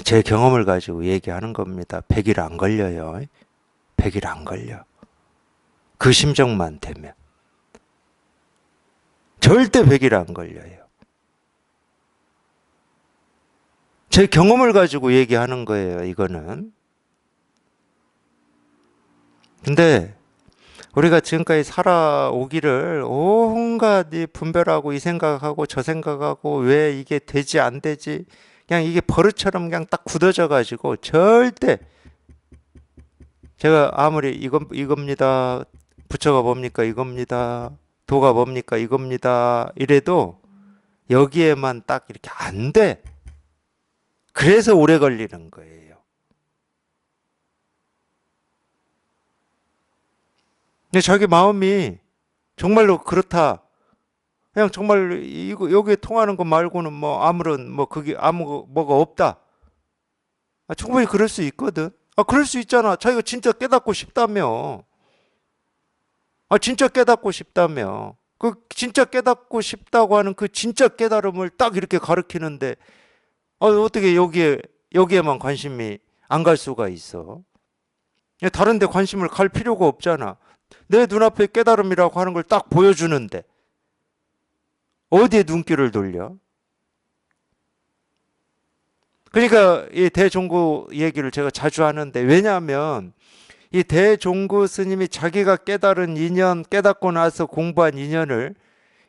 제 경험을 가지고 얘기하는 겁니다. 100일 안 걸려요. 100일 안 걸려. 그 심정만 되면 절대 100일 안 걸려요. 제 경험을 가지고 얘기하는 거예요, 이거는. 근데 우리가 지금까지 살아오기를 온갖 이 분별하고 이 생각하고 저 생각하고 왜 이게 되지 안 되지 그냥 이게 버릇처럼 그냥 딱 굳어져 가지고 절대 제가 아무리 이겁니다. 부처가 뭡니까? 이겁니다. 도가 뭡니까? 이겁니다. 이래도 여기에만 딱 이렇게 안 돼. 그래서 오래 걸리는 거예요. 근데 자기 마음이 정말로 그렇다. 그냥 정말 이거 여기에 통하는 거 말고는 뭐 아무런 뭐 그게 아무 뭐가 없다. 충분히 그럴 수 있거든. 그럴 수 있잖아. 자기가 진짜 깨닫고 싶다며. 진짜 깨닫고 싶다며. 그 진짜 깨닫고 싶다고 하는 그 진짜 깨달음을 딱 이렇게 가르치는데 어떻게 여기에만 관심이 안 갈 수가 있어? 다른 데 관심을 갈 필요가 없잖아. 내 눈앞에 깨달음이라고 하는 걸 딱 보여주는데 어디에 눈길을 돌려? 그러니까 이 대종구 얘기를 제가 자주 하는데 왜냐하면 이 대종구 스님이 자기가 깨달은 인연, 깨닫고 나서 공부한 인연을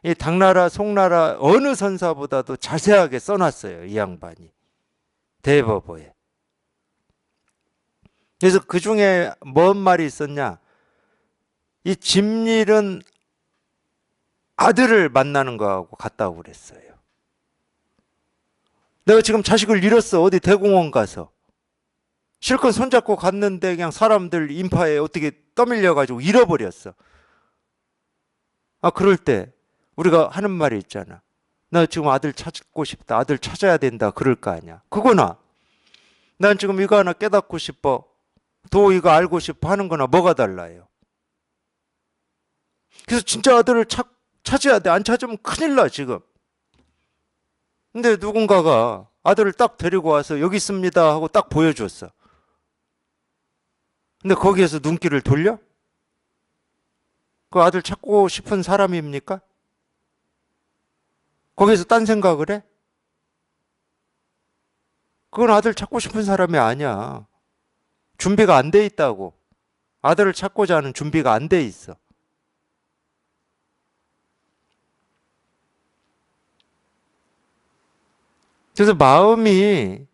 이 당나라, 송나라 어느 선사보다도 자세하게 써놨어요. 이 양반이. 대법어에. 그래서 그 중에 뭔 말이 있었냐? 이 집일은 아들을 만나는 거하고 같다고 그랬어요. 내가 지금 자식을 잃었어. 어디 대공원 가서. 실컷 손잡고 갔는데 그냥 사람들 인파에 어떻게 떠밀려가지고 잃어버렸어. 그럴 때 우리가 하는 말이 있잖아. 나 지금 아들 찾고 싶다. 아들 찾아야 된다. 그럴 거 아니야. 그거나 난 지금 이거 하나 깨닫고 싶어. 도 이거 알고 싶어 하는 거나 뭐가 달라요. 그래서 진짜 아들을 찾아야 돼. 안 찾으면 큰일 나 지금. 근데 누군가가 아들을 딱 데리고 와서 여기 있습니다 하고 딱 보여줬어. 근데 거기에서 눈길을 돌려? 그 아들 찾고 싶은 사람입니까? 거기서 딴 생각을 해? 그건 아들 찾고 싶은 사람이 아니야. 준비가 안 돼 있다고. 아들을 찾고자 하는 준비가 안 돼 있어. 그래서 마음이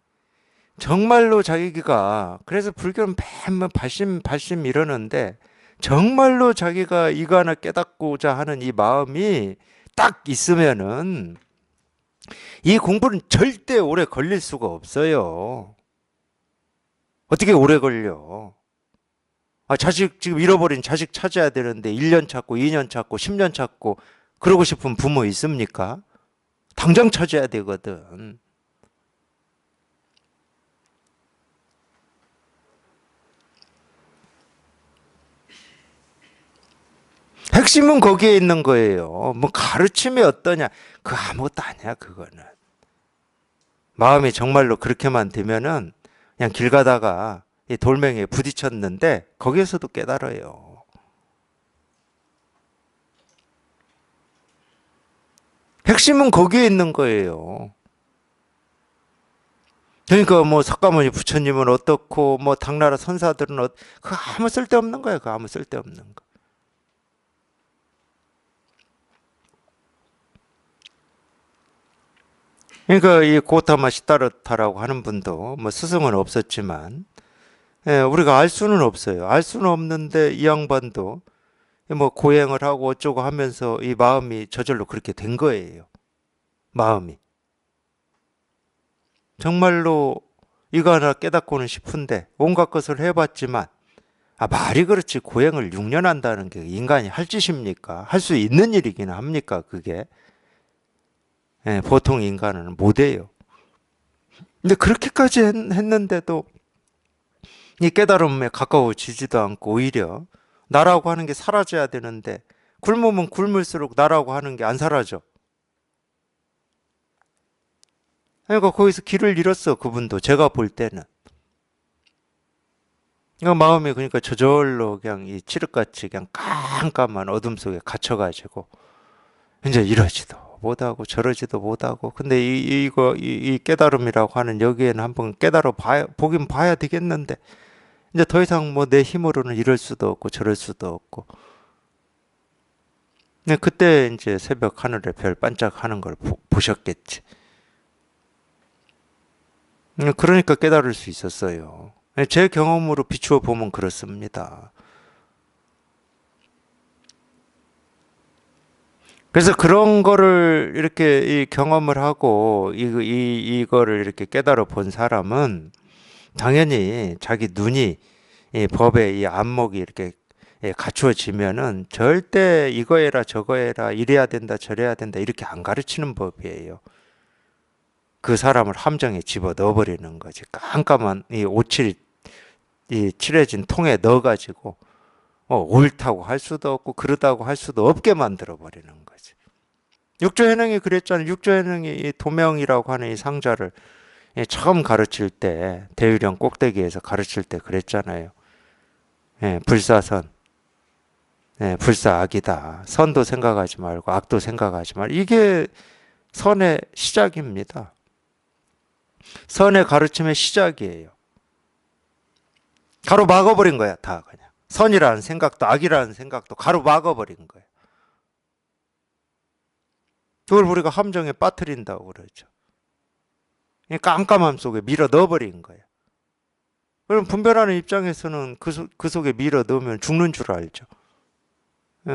정말로 자기가, 그래서 불교는 맨날 발심 이러는데, 정말로 자기가 이거 하나 깨닫고자 하는 이 마음이 딱 있으면은 이 공부는 절대 오래 걸릴 수가 없어요. 어떻게 오래 걸려? 자식, 지금 잃어버린 자식 찾아야 되는데 1년 찾고 2년 찾고 10년 찾고 그러고 싶은 부모 있습니까? 당장 찾아야 되거든. 핵심은 거기에 있는 거예요. 뭐 가르침이 어떠냐? 그거 아무것도 아니야, 그거는. 마음이 정말로 그렇게만 되면은 그냥 길 가다가 이 돌멩이에 부딪혔는데 거기에서도 깨달아요. 핵심은 거기에 있는 거예요. 그러니까 뭐 석가모니 부처님은 어떻고 뭐 당나라 선사들은 그거 아무 쓸데없는 거예요. 그거 아무 쓸데없는 거. 그러니까 이 고타마 시다르타라고 하는 분도 뭐 스승은 없었지만, 우리가 알 수는 없어요. 알 수는 없는데 이 양반도 뭐 고행을 하고 어쩌고 하면서 이 마음이 저절로 그렇게 된 거예요. 마음이. 정말로 이거 하나 깨닫고는 싶은데 온갖 것을 해봤지만, 말이 그렇지 고행을 6년 한다는 게 인간이 할 짓입니까? 할 수 있는 일이긴 합니까? 그게. 보통 인간은 못해요. 근데 그렇게까지 했는데도 이 깨달음에 가까워지지도 않고 오히려 나라고 하는 게 사라져야 되는데 굶으면 굶을수록 나라고 하는 게 안 사라져. 그러니까 거기서 길을 잃었어, 그분도. 제가 볼 때는. 마음이 그러니까 저절로 그냥 이 칠흑같이 그냥 깜깜한 어둠 속에 갇혀가지고 이제 이러지도 못하고 저러지도 못하고. 근데 이 깨달음이라고 하는 여기에는 한번 보긴 봐야 되겠는데 이제 더 이상 뭐 내 힘으로는 이럴 수도 없고 저럴 수도 없고. 근데 그때 이제 새벽 하늘에 별 반짝하는 걸 보셨겠지. 그러니까 깨달을 수 있었어요. 제 경험으로 비추어 보면 그렇습니다. 그래서 그런 거를 이렇게 이 경험을 하고 이거를 이렇게 깨달아 본 사람은 당연히 자기 눈이 이 법의 이 안목이 이렇게 갖추어지면은 절대 이거 해라 저거 해라 이래야 된다 저래야 된다 이렇게 안 가르치는 법이에요. 그 사람을 함정에 집어 넣어버리는 거지. 깜깜한 이 오칠이 이 칠해진 통에 넣어가지고 옳다고 할 수도 없고 그러다고 할 수도 없게 만들어 버리는 거지. 육조현행이 그랬잖아요. 육조현행이 이 도명이라고 하는 이 상자를 처음 가르칠 때 대유령 꼭대기에서 가르칠 때 그랬잖아요. 불사선, 불사악이다. 선도 생각하지 말고 악도 생각하지 말고 이게 선의 시작입니다. 선의 가르침의 시작이에요. 가로막아버린 거야, 다 그냥. 선이라는 생각도 악이라는 생각도 가로막아버린 거야. 그걸 우리가 함정에 빠뜨린다고 그러죠. 깜깜함 속에 밀어 넣어버린 거야. 그럼 분별하는 입장에서는 그 속에 밀어 넣으면 죽는 줄 알죠.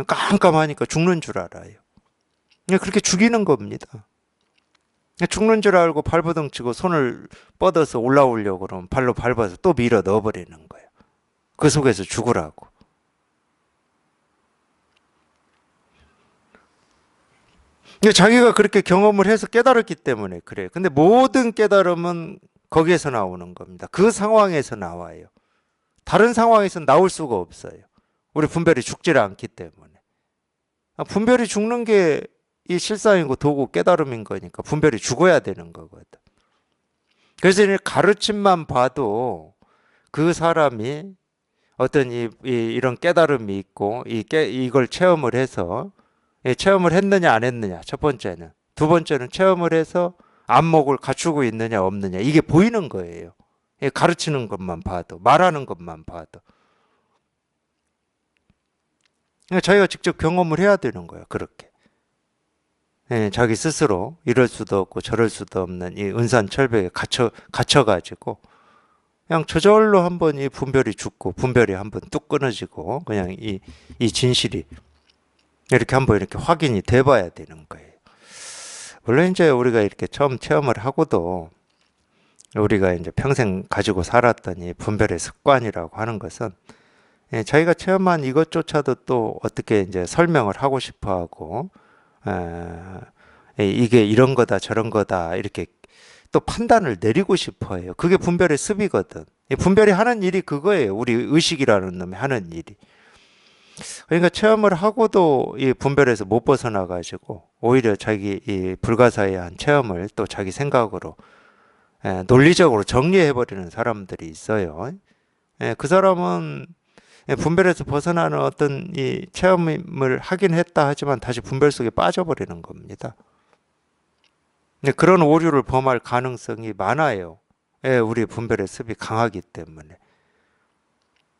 깜깜하니까 죽는 줄 알아요. 그렇게 죽이는 겁니다. 죽는 줄 알고 발버둥 치고 손을 뻗어서 올라오려고 그러면 발로 밟아서 또 밀어 넣어버리는 거예요. 그 속에서 죽으라고. 자기가 그렇게 경험을 해서 깨달았기 때문에 그래요. 근데 모든 깨달음은 거기에서 나오는 겁니다. 그 상황에서 나와요. 다른 상황에서 나올 수가 없어요. 우리 분별이 죽지를 않기 때문에. 분별이 죽는 게 이 실상이고 도구 깨달음인 거니까 분별이 죽어야 되는 거거든. 그래서 이 가르침만 봐도 그 사람이 어떤 이런 깨달음이 있고 이걸 체험을 해서 체험을 했느냐 안 했느냐 첫 번째는, 두 번째는 체험을 해서 안목을 갖추고 있느냐 없느냐 이게 보이는 거예요. 가르치는 것만 봐도, 말하는 것만 봐도. 자기가 직접 경험을 해야 되는 거예요. 그렇게. 자기 스스로 이럴 수도 없고 저럴 수도 없는 이 은산철벽에 갇혀가지고 그냥 저절로 한번 이 분별이 죽고 분별이 한번 뚝 끊어지고 그냥 이 진실이 이렇게 한번 이렇게 확인이 돼 봐야 되는 거예요. 물론 이제 우리가 이렇게 처음 체험을 하고도 우리가 이제 평생 가지고 살았던 이 분별의 습관이라고 하는 것은 자기가 체험한 이것조차도 또 어떻게 이제 설명을 하고 싶어 하고 이게 이런 거다 저런 거다 이렇게 또 판단을 내리고 싶어 해요. 그게 분별의 습이거든. 분별이 하는 일이 그거예요. 우리 의식이라는 놈이 하는 일이. 그러니까 체험을 하고도 이 분별에서 못 벗어나 가지고 오히려 자기 이 불가사의한 체험을 또 자기 생각으로 논리적으로 정리해 버리는 사람들이 있어요. 그 사람은 분별에서 벗어나는 어떤 이 체험을 하긴 했다 하지만 다시 분별 속에 빠져버리는 겁니다. 그런 오류를 범할 가능성이 많아요. 우리 분별의 습이 강하기 때문에.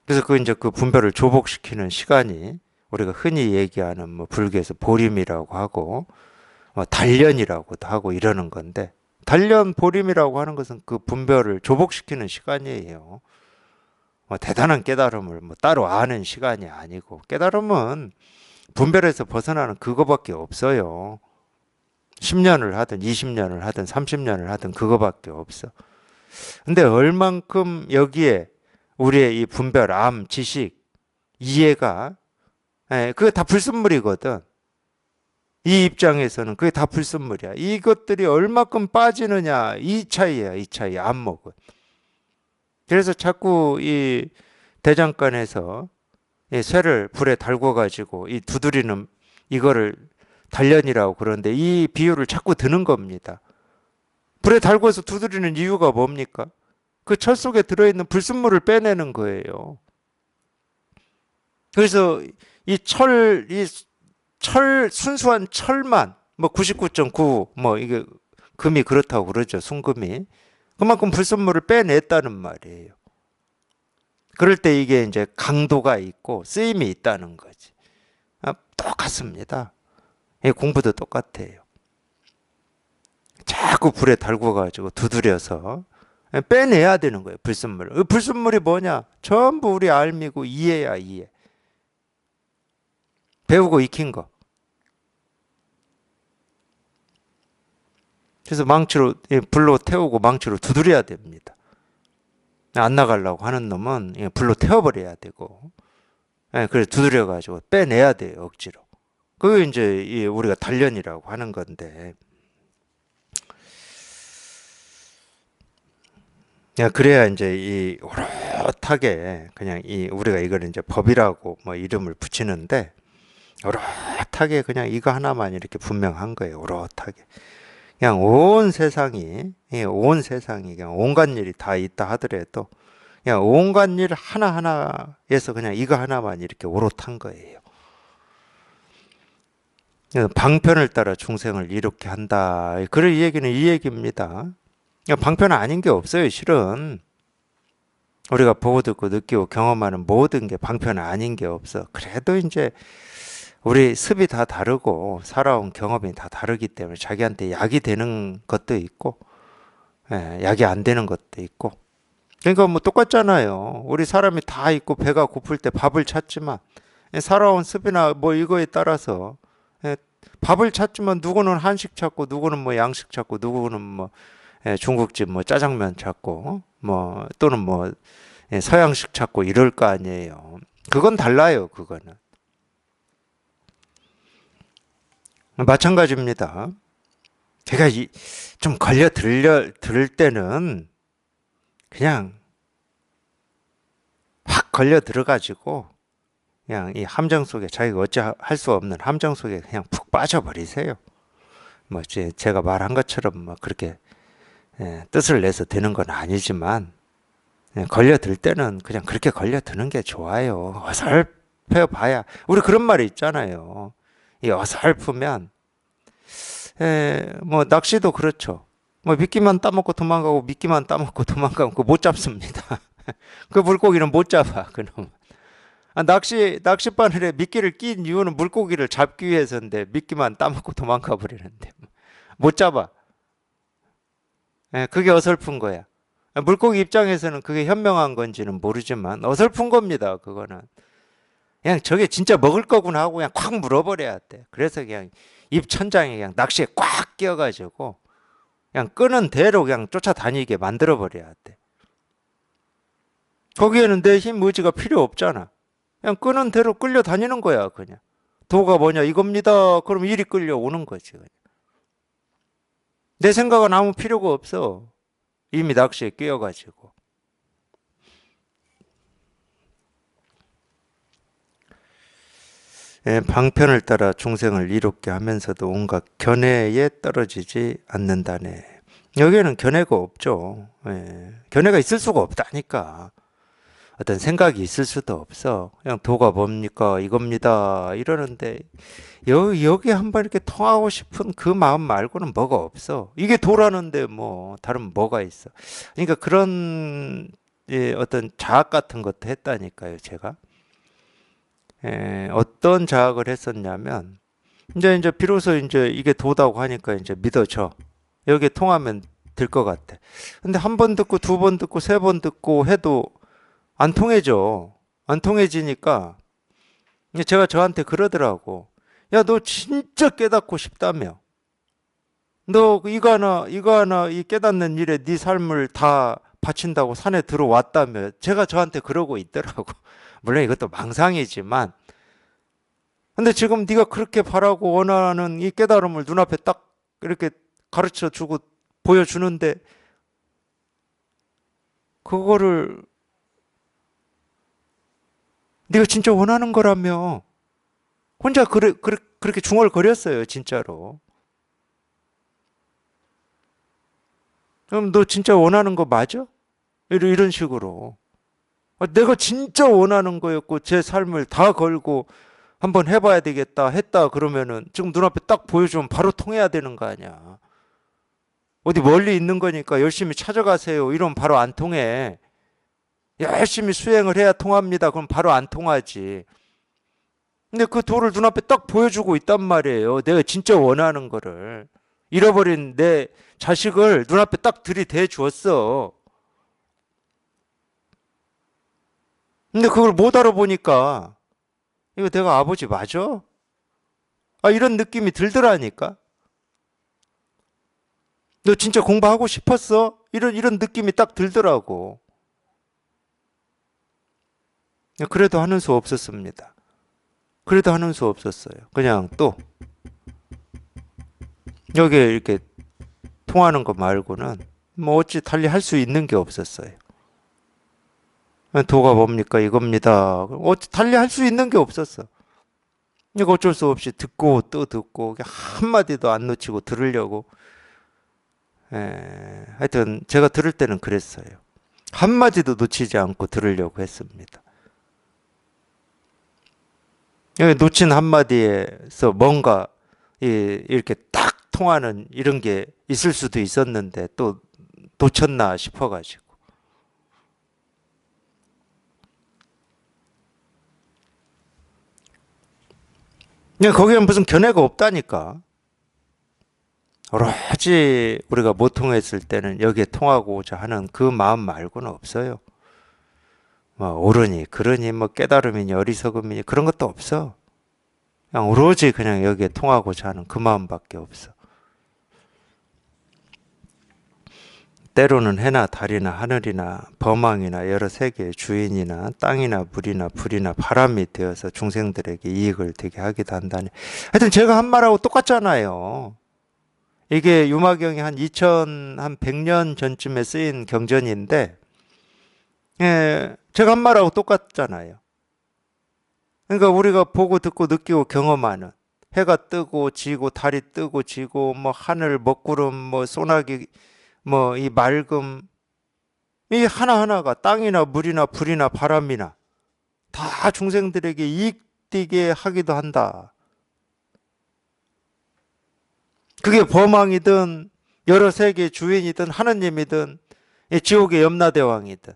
그래서 이제 그 분별을 조복시키는 시간이 우리가 흔히 얘기하는 뭐 불교에서 보림이라고 하고 단련이라고도 하고 이러는 건데, 단련 보림이라고 하는 것은 그 분별을 조복시키는 시간이에요. 대단한 깨달음을 따로 아는 시간이 아니고, 깨달음은 분별에서 벗어나는 그거밖에 없어요. 10년을 하든 20년을 하든 30년을 하든 그거밖에 없어. 근데 얼만큼 여기에 우리의 이 분별, 암, 지식, 이해가 그게 다 불순물이거든. 이 입장에서는 그게 다 불순물이야. 이것들이 얼마큼 빠지느냐 이 차이야. 이 차이, 안목은. 그래서 자꾸 이 대장간에서 이 쇠를 불에 달궈 가지고 이 두드리는 이거를 단련이라고 그러는데 이 비유를 자꾸 드는 겁니다. 불에 달궈서 두드리는 이유가 뭡니까? 그 철 속에 들어있는 불순물을 빼내는 거예요. 그래서 이 순수한 철만, 99.9, 이게 금이 그렇다고 그러죠. 순금이. 그만큼 불순물을 빼냈다는 말이에요. 그럴 때 이게 이제 강도가 있고 쓰임이 있다는 거지. 똑같습니다. 공부도 똑같아요. 자꾸 불에 달궈가지고 두드려서 빼내야 되는 거예요. 불순물. 불순물이 뭐냐? 전부 우리 알미고 이해야, 이해. 배우고 익힌 거. 그래서 망치로 불로 태우고 망치로 두드려야 됩니다. 안 나가려고 하는 놈은 불로 태워버려야 되고, 그래서 두드려가지고 빼내야 돼요. 억지로. 그게 이제 우리가 단련이라고 하는 건데, 그래야 이제 이 오롯하게 그냥 우리가 이걸 이제 법이라고 이름을 붙이는데, 오롯하게 그냥 이거 하나만 이렇게 분명한 거예요. 오롯하게. 그냥 온 세상이 그냥 온갖 일이 다 있다 하더라도 그냥 온갖 일 하나하나에서 그냥 이거 하나만 이렇게 오롯한 거예요. 방편을 따라 중생을 이롭게 한다. 그런 얘기는 이 얘기입니다. 방편 아닌 게 없어요, 실은. 우리가 보고 듣고 느끼고 경험하는 모든 게 방편 아닌 게 없어. 그래도 이제 우리 습이 다 다르고 살아온 경험이 다 다르기 때문에 자기한테 약이 되는 것도 있고 약이 안 되는 것도 있고, 그러니까 똑같잖아요. 우리 사람이 다 있고 배가 고플 때 밥을 찾지만 살아온 습이나 이거에 따라서 밥을 찾지만 누구는 한식 찾고 누구는 양식 찾고 누구는 중국집 짜장면 찾고 또는 서양식 찾고 이럴 거 아니에요. 그건 달라요. 그거는 마찬가지입니다. 제가 좀 들을 때는 그냥 확 걸려 들어가지고 그냥 이 함정 속에 자기가 어찌할 수 없는 함정 속에 그냥 푹 빠져버리세요. 제가 말한 것처럼 그렇게 뜻을 내서 되는 건 아니지만 걸려들 때는 그냥 그렇게 걸려드는 게 좋아요. 어설퍼 봐야 우리 그런 말이 있잖아요. 이 어설프면 뭐 낚시도 그렇죠. 뭐 미끼만 따먹고 도망가고 미끼만 따먹고 도망가고 그거 못 잡습니다. 그 물고기는 못 잡아 그놈. 낚시바늘에 미끼를 낀 이유는 물고기를 잡기 위해서인데 미끼만 따먹고 도망가 버리는데 못 잡아. 그게 어설픈 거야. 물고기 입장에서는 그게 현명한 건지는 모르지만 어설픈 겁니다. 그거는 그냥 저게 진짜 먹을 거구나 하고 그냥 콱 물어버려야 돼. 그래서 그냥 입 천장에 그냥 낚시에 꽉 끼어가지고 그냥 끄는 대로 그냥 쫓아다니게 만들어 버려야 돼. 거기에는 내 힘 의지가 필요 없잖아. 그냥 끄는 대로 끌려다니는 거야. 그냥 도가 뭐냐 이겁니다. 그럼 일이 끌려오는 거지. 그냥. 내 생각은 아무 필요가 없어. 이미 낚시에 끼어가지고. 방편을 따라 중생을 이롭게 하면서도 온갖 견해에 떨어지지 않는다네. 여기에는 견해가 없죠. 견해가 있을 수가 없다니까. 어떤 생각이 있을 수도 없어. 그냥 도가 뭡니까? 이겁니다. 이러는데 여기 한번 이렇게 통하고 싶은 그 마음 말고는 뭐가 없어. 이게 도라는데 뭐 다른 뭐가 있어. 그러니까 그런 어떤 자학 같은 것도 했다니까요, 제가. 어떤 자학을 했었냐면 이제 비로소 이제 이게 도다고 하니까 이제 믿어져. 여기에 통하면 될 것 같아. 근데 한 번 듣고 두 번 듣고 세 번 듣고 해도 안 통해져. 안 통해지니까 제가 저한테 그러더라고. 야, 너 진짜 깨닫고 싶다며. 너 이거 하나 이 깨닫는 일에 네 삶을 다 바친다고 산에 들어왔다며. 제가 저한테 그러고 있더라고. 물론 이것도 망상이지만 근데 지금 네가 그렇게 바라고 원하는 이 깨달음을 눈앞에 딱 이렇게 가르쳐 주고 보여주는데 그거를 네가 진짜 원하는 거라며 혼자 그렇게 중얼거렸어요 진짜로. 그럼 너 진짜 원하는 거 맞아? 이런 식으로 내가 진짜 원하는 거였고 제 삶을 다 걸고 한번 해봐야 되겠다 했다 그러면은 지금 눈앞에 딱 보여주면 바로 통해야 되는 거 아니야. 어디 멀리 있는 거니까 열심히 찾아가세요 이러면 바로 안 통해. 열심히 수행을 해야 통합니다 그럼 바로 안 통하지. 근데 그 도를 눈앞에 딱 보여주고 있단 말이에요. 내가 진짜 원하는 거를. 잃어버린 내 자식을 눈앞에 딱 들이대 주었어. 근데 그걸 못 알아보니까 이거 내가 아버지 맞아? 이런 느낌이 들더라니까. 너 진짜 공부하고 싶었어? 이런 느낌이 딱 들더라고. 그래도 하는 수 없었습니다. 그래도 하는 수 없었어요. 그냥 또 여기에 이렇게 통하는 거 말고는 뭐 어찌 달리 할 수 있는 게 없었어요. 도가 뭡니까? 이겁니다. 어찌 달리 할 수 있는 게 없었어. 이거 어쩔 수 없이 듣고 또 듣고 한마디도 안 놓치고 들으려고. 하여튼 제가 들을 때는 그랬어요. 한마디도 놓치지 않고 들으려고 했습니다. 여기 놓친 한마디에서 뭔가 이렇게 딱 통하는 이런 게 있을 수도 있었는데 또 놓쳤나 싶어가지고. 거기엔 무슨 견해가 없다니까. 오로지 우리가 못 통했을 때는 여기에 통하고자 하는 그 마음 말고는 없어요. 뭐 옳으니 그러니 뭐 깨달음이니 어리석음이니 그런 것도 없어. 그냥 오로지 그냥 여기에 통하고자 하는 그 마음밖에 없어. 때로는 해나 달이나 하늘이나 범왕이나 여러 세계의 주인이나 땅이나 물이나 불이나 바람이 되어서 중생들에게 이익을 되게 하기도 한다니. 하여튼 제가 한 말하고 똑같잖아요. 이게 유마경이 한 2100년 전쯤에 쓰인 경전인데 제가 한 말하고 똑같잖아요. 그러니까 우리가 보고 듣고 느끼고 경험하는 해가 뜨고 지고 달이 뜨고 지고 뭐 하늘 먹구름 뭐 소나기 뭐 이 맑음, 이 하나하나가 땅이나 물이나 불이나 바람이나 다 중생들에게 이익되게 하기도 한다. 그게 범왕이든 여러 세계 주인이든 하느님이든 지옥의 염라대왕이든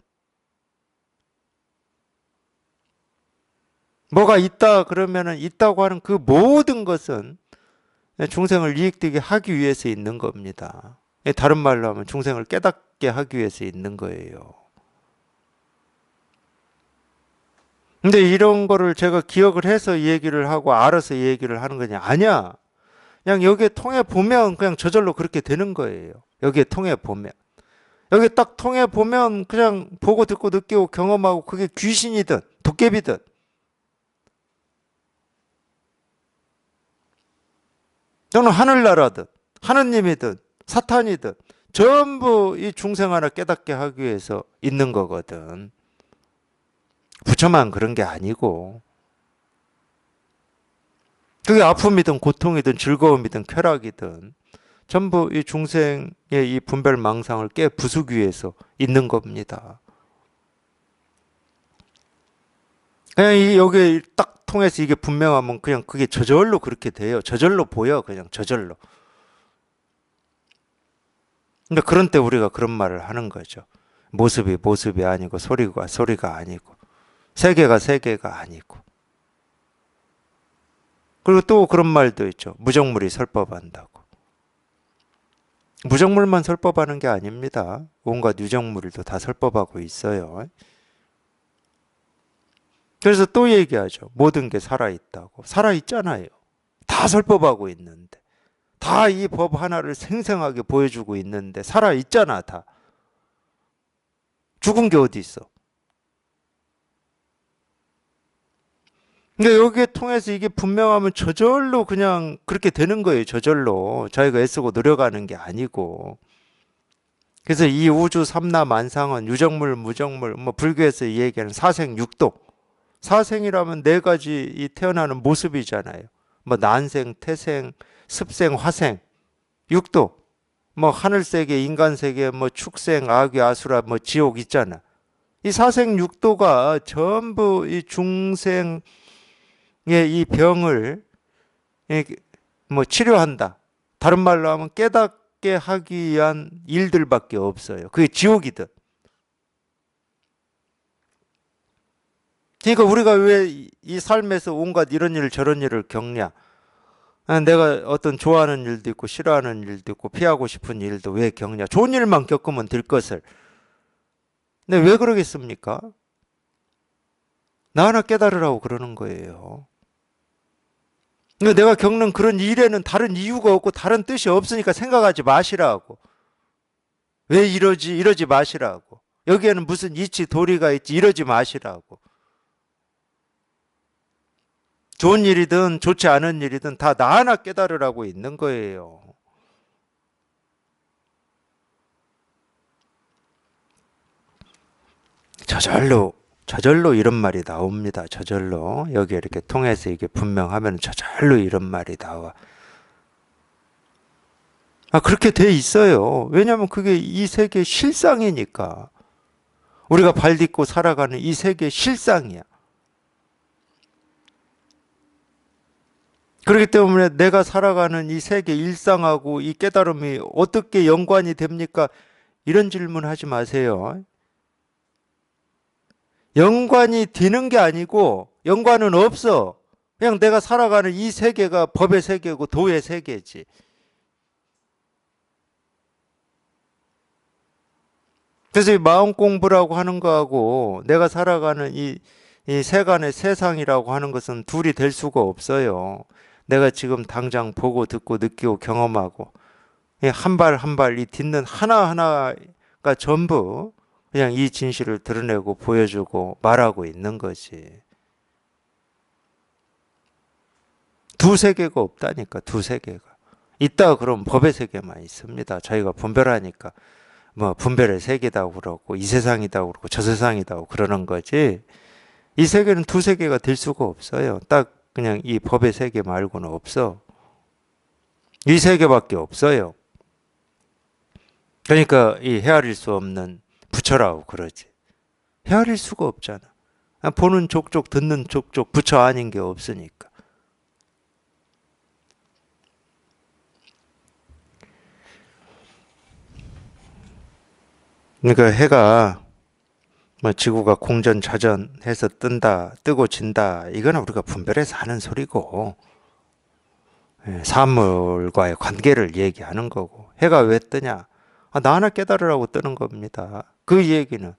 뭐가 있다 그러면은 있다고 하는 그 모든 것은 중생을 이익되게 하기 위해서 있는 겁니다. 다른 말로 하면 중생을 깨닫게 하기 위해서 있는 거예요. 근데 이런 거를 제가 기억을 해서 이 얘기를 하고 알아서 이 얘기를 하는 거냐? 아니야. 그냥 여기에 통해 보면 그냥 저절로 그렇게 되는 거예요. 여기에 통해 보면. 여기 딱 통해 보면 그냥 보고 듣고 느끼고 경험하고 그게 귀신이든 도깨비든 또는 하늘나라든 하느님이든 사탄이든 전부 이 중생 하나 깨닫게 하기 위해서 있는 거거든. 부처만 그런 게 아니고 그게 아픔이든 고통이든 즐거움이든 쾌락이든 전부 이 중생의 이 분별망상을 깨 부수기 위해서 있는 겁니다. 그냥 여기 딱 통해서 이게 분명하면 그냥 그게 저절로 그렇게 돼요. 저절로 보여. 그냥 저절로. 근데 그런 때 우리가 그런 말을 하는 거죠. 모습이 모습이 아니고 소리가 소리가 아니고 세계가 세계가 아니고. 그리고 또 그런 말도 있죠. 무정물이 설법한다고. 무정물만 설법하는 게 아닙니다. 온갖 유정물도 다 설법하고 있어요. 그래서 또 얘기하죠. 모든 게 살아있다고. 살아있잖아요. 다 설법하고 있는데. 다 이 법 하나를 생생하게 보여주고 있는데 살아있잖아 다. 죽은 게 어디 있어. 그러니까 여기에 통해서 이게 분명하면 저절로 그냥 그렇게 되는 거예요. 저절로. 자기가 애쓰고 노력하는 게 아니고. 그래서 이 우주 삼라만상은 유정물, 무정물, 뭐 불교에서 이 얘기하는 사생육도. 사생이라면 네 가지 이 태어나는 모습이잖아요. 뭐 난생, 태생, 습생, 화생, 육도. 뭐 하늘세계, 인간세계, 뭐 축생, 악귀, 아수라, 뭐 지옥 있잖아. 이 사생육도가 전부 이 중생 이 병을 뭐 치료한다. 다른 말로 하면 깨닫게 하기 위한 일들밖에 없어요. 그게 지옥이든. 그러니까 우리가 왜 이 삶에서 온갖 이런 일 저런 일을 겪냐? 내가 어떤 좋아하는 일도 있고 싫어하는 일도 있고 피하고 싶은 일도 왜 겪냐? 좋은 일만 겪으면 될 것을. 근데 왜 그러겠습니까? 나 하나 깨달으라고 그러는 거예요. 내가 겪는 그런 일에는 다른 이유가 없고 다른 뜻이 없으니까 생각하지 마시라고. 왜 이러지? 이러지 마시라고. 여기에는 무슨 이치 도리가 있지? 이러지 마시라고. 좋은 일이든 좋지 않은 일이든 다 나 하나 깨달으라고 있는 거예요. 저절로 이런 말이 나옵니다. 저절로. 여기 이렇게 통해서 이게 분명하면 저절로 이런 말이 나와. 그렇게 돼 있어요. 왜냐하면 그게 이 세계의 실상이니까. 우리가 발 딛고 살아가는 이 세계의 실상이야. 그렇기 때문에 내가 살아가는 이 세계 일상하고 이 깨달음이 어떻게 연관이 됩니까? 이런 질문 하지 마세요. 연관이 되는 게 아니고 연관은 없어. 그냥 내가 살아가는 이 세계가 법의 세계고 도의 세계지. 그래서 이 마음 공부라고 하는 거하고 내가 살아가는 이 세간의 세상이라고 하는 것은 둘이 될 수가 없어요. 내가 지금 당장 보고 듣고 느끼고 경험하고 한 발 한 발 이 딛는 하나하나가 전부 그냥 이 진실을 드러내고 보여주고 말하고 있는 거지. 두 세계가 없다니까. 두 세계가. 있다 그러면 법의 세계만 있습니다. 자기가 분별하니까 뭐 분별의 세계다고 그러고 이 세상이다고 그러고 저 세상이다고 그러는 거지. 이 세계는 두 세계가 될 수가 없어요. 딱 그냥 이 법의 세계 말고는 없어. 이 세계밖에 없어요. 그러니까 이 헤아릴 수 없는 부처라고 그러지. 헤아릴 수가 없잖아. 보는 족족 듣는 족족 부처 아닌 게 없으니까. 그러니까 해가 뭐 지구가 공전자전해서 뜬다, 뜨고 진다, 이거는 우리가 분별해서 하는 소리고, 사물과의 관계를 얘기하는 거고, 해가 왜 뜨냐? 나 하나 깨달으라고 뜨는 겁니다. 그 얘기는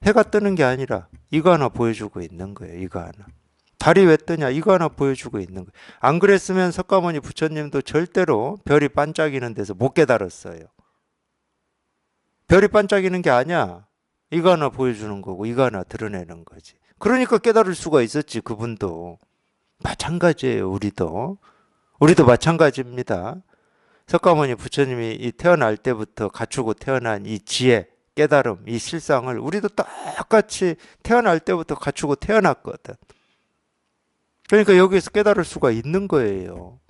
해가 뜨는 게 아니라 이거 하나 보여주고 있는 거예요. 이거 하나. 달이 왜 뜨냐? 이거 하나 보여주고 있는 거예요. 안 그랬으면 석가모니 부처님도 절대로 별이 반짝이는 데서 못 깨달았어요. 별이 반짝이는 게 아니야. 이거 하나 보여주는 거고 이거 하나 드러내는 거지. 그러니까 깨달을 수가 있었지. 그분도 마찬가지예요. 우리도 마찬가지입니다. 석가모니 부처님이 이 태어날 때부터 갖추고 태어난 이 지혜, 깨달음, 이 실상을 우리도 똑같이 태어날 때부터 갖추고 태어났거든. 그러니까 여기서 깨달을 수가 있는 거예요.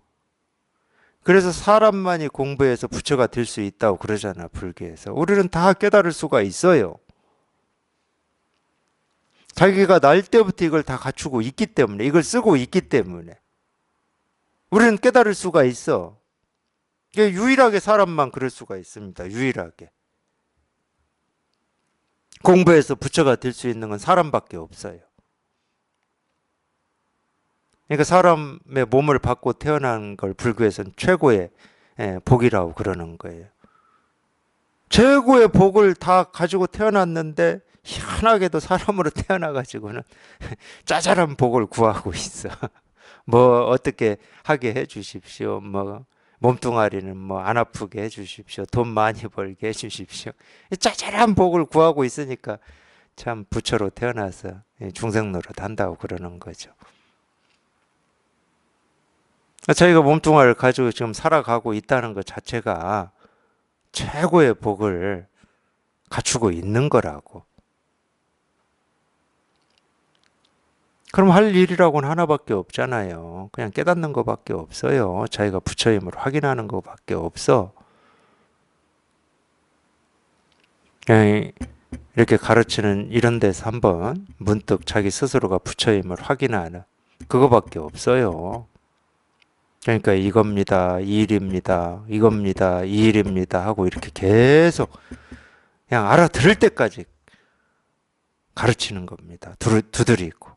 그래서 사람만이 공부해서 부처가 될 수 있다고 그러잖아, 불교에서. 우리는 다 깨달을 수가 있어요. 자기가 날 때부터 이걸 다 갖추고 있기 때문에, 이걸 쓰고 있기 때문에 우리는 깨달을 수가 있어. 유일하게 사람만 그럴 수가 있습니다. 유일하게. 공부해서 부처가 될 수 있는 건 사람밖에 없어요. 그러니까 사람의 몸을 받고 태어난 걸 불교에서는 최고의 복이라고 그러는 거예요. 최고의 복을 다 가지고 태어났는데 희한하게도 사람으로 태어나가지고는 짜잘한 복을 구하고 있어. 뭐 어떻게 하게 해주십시오. 뭐 몸뚱아리는 뭐 안 아프게 해주십시오. 돈 많이 벌게 해주십시오. 짜잘한 복을 구하고 있으니까 참 부처로 태어나서 중생노릇 한다고 그러는 거죠. 저희가 몸뚱아리를 가지고 지금 살아가고 있다는 것 자체가 최고의 복을 갖추고 있는 거라고. 그럼 할 일이라고는 하나밖에 없잖아요. 그냥 깨닫는 것밖에 없어요. 자기가 부처임을 확인하는 것밖에 없어. 그냥 이렇게 가르치는 이런 데서 한번 문득 자기 스스로가 부처임을 확인하는 그거밖에 없어요. 그러니까 이겁니다, 이 일입니다, 이겁니다, 이 일입니다 하고 이렇게 계속 그냥 알아들을 때까지 가르치는 겁니다. 두드리고.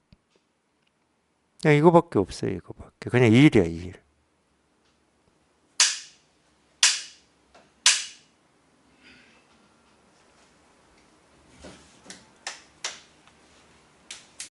그냥 이거밖에 없어요, 이거밖에. 그냥 이 일이야, 이 일.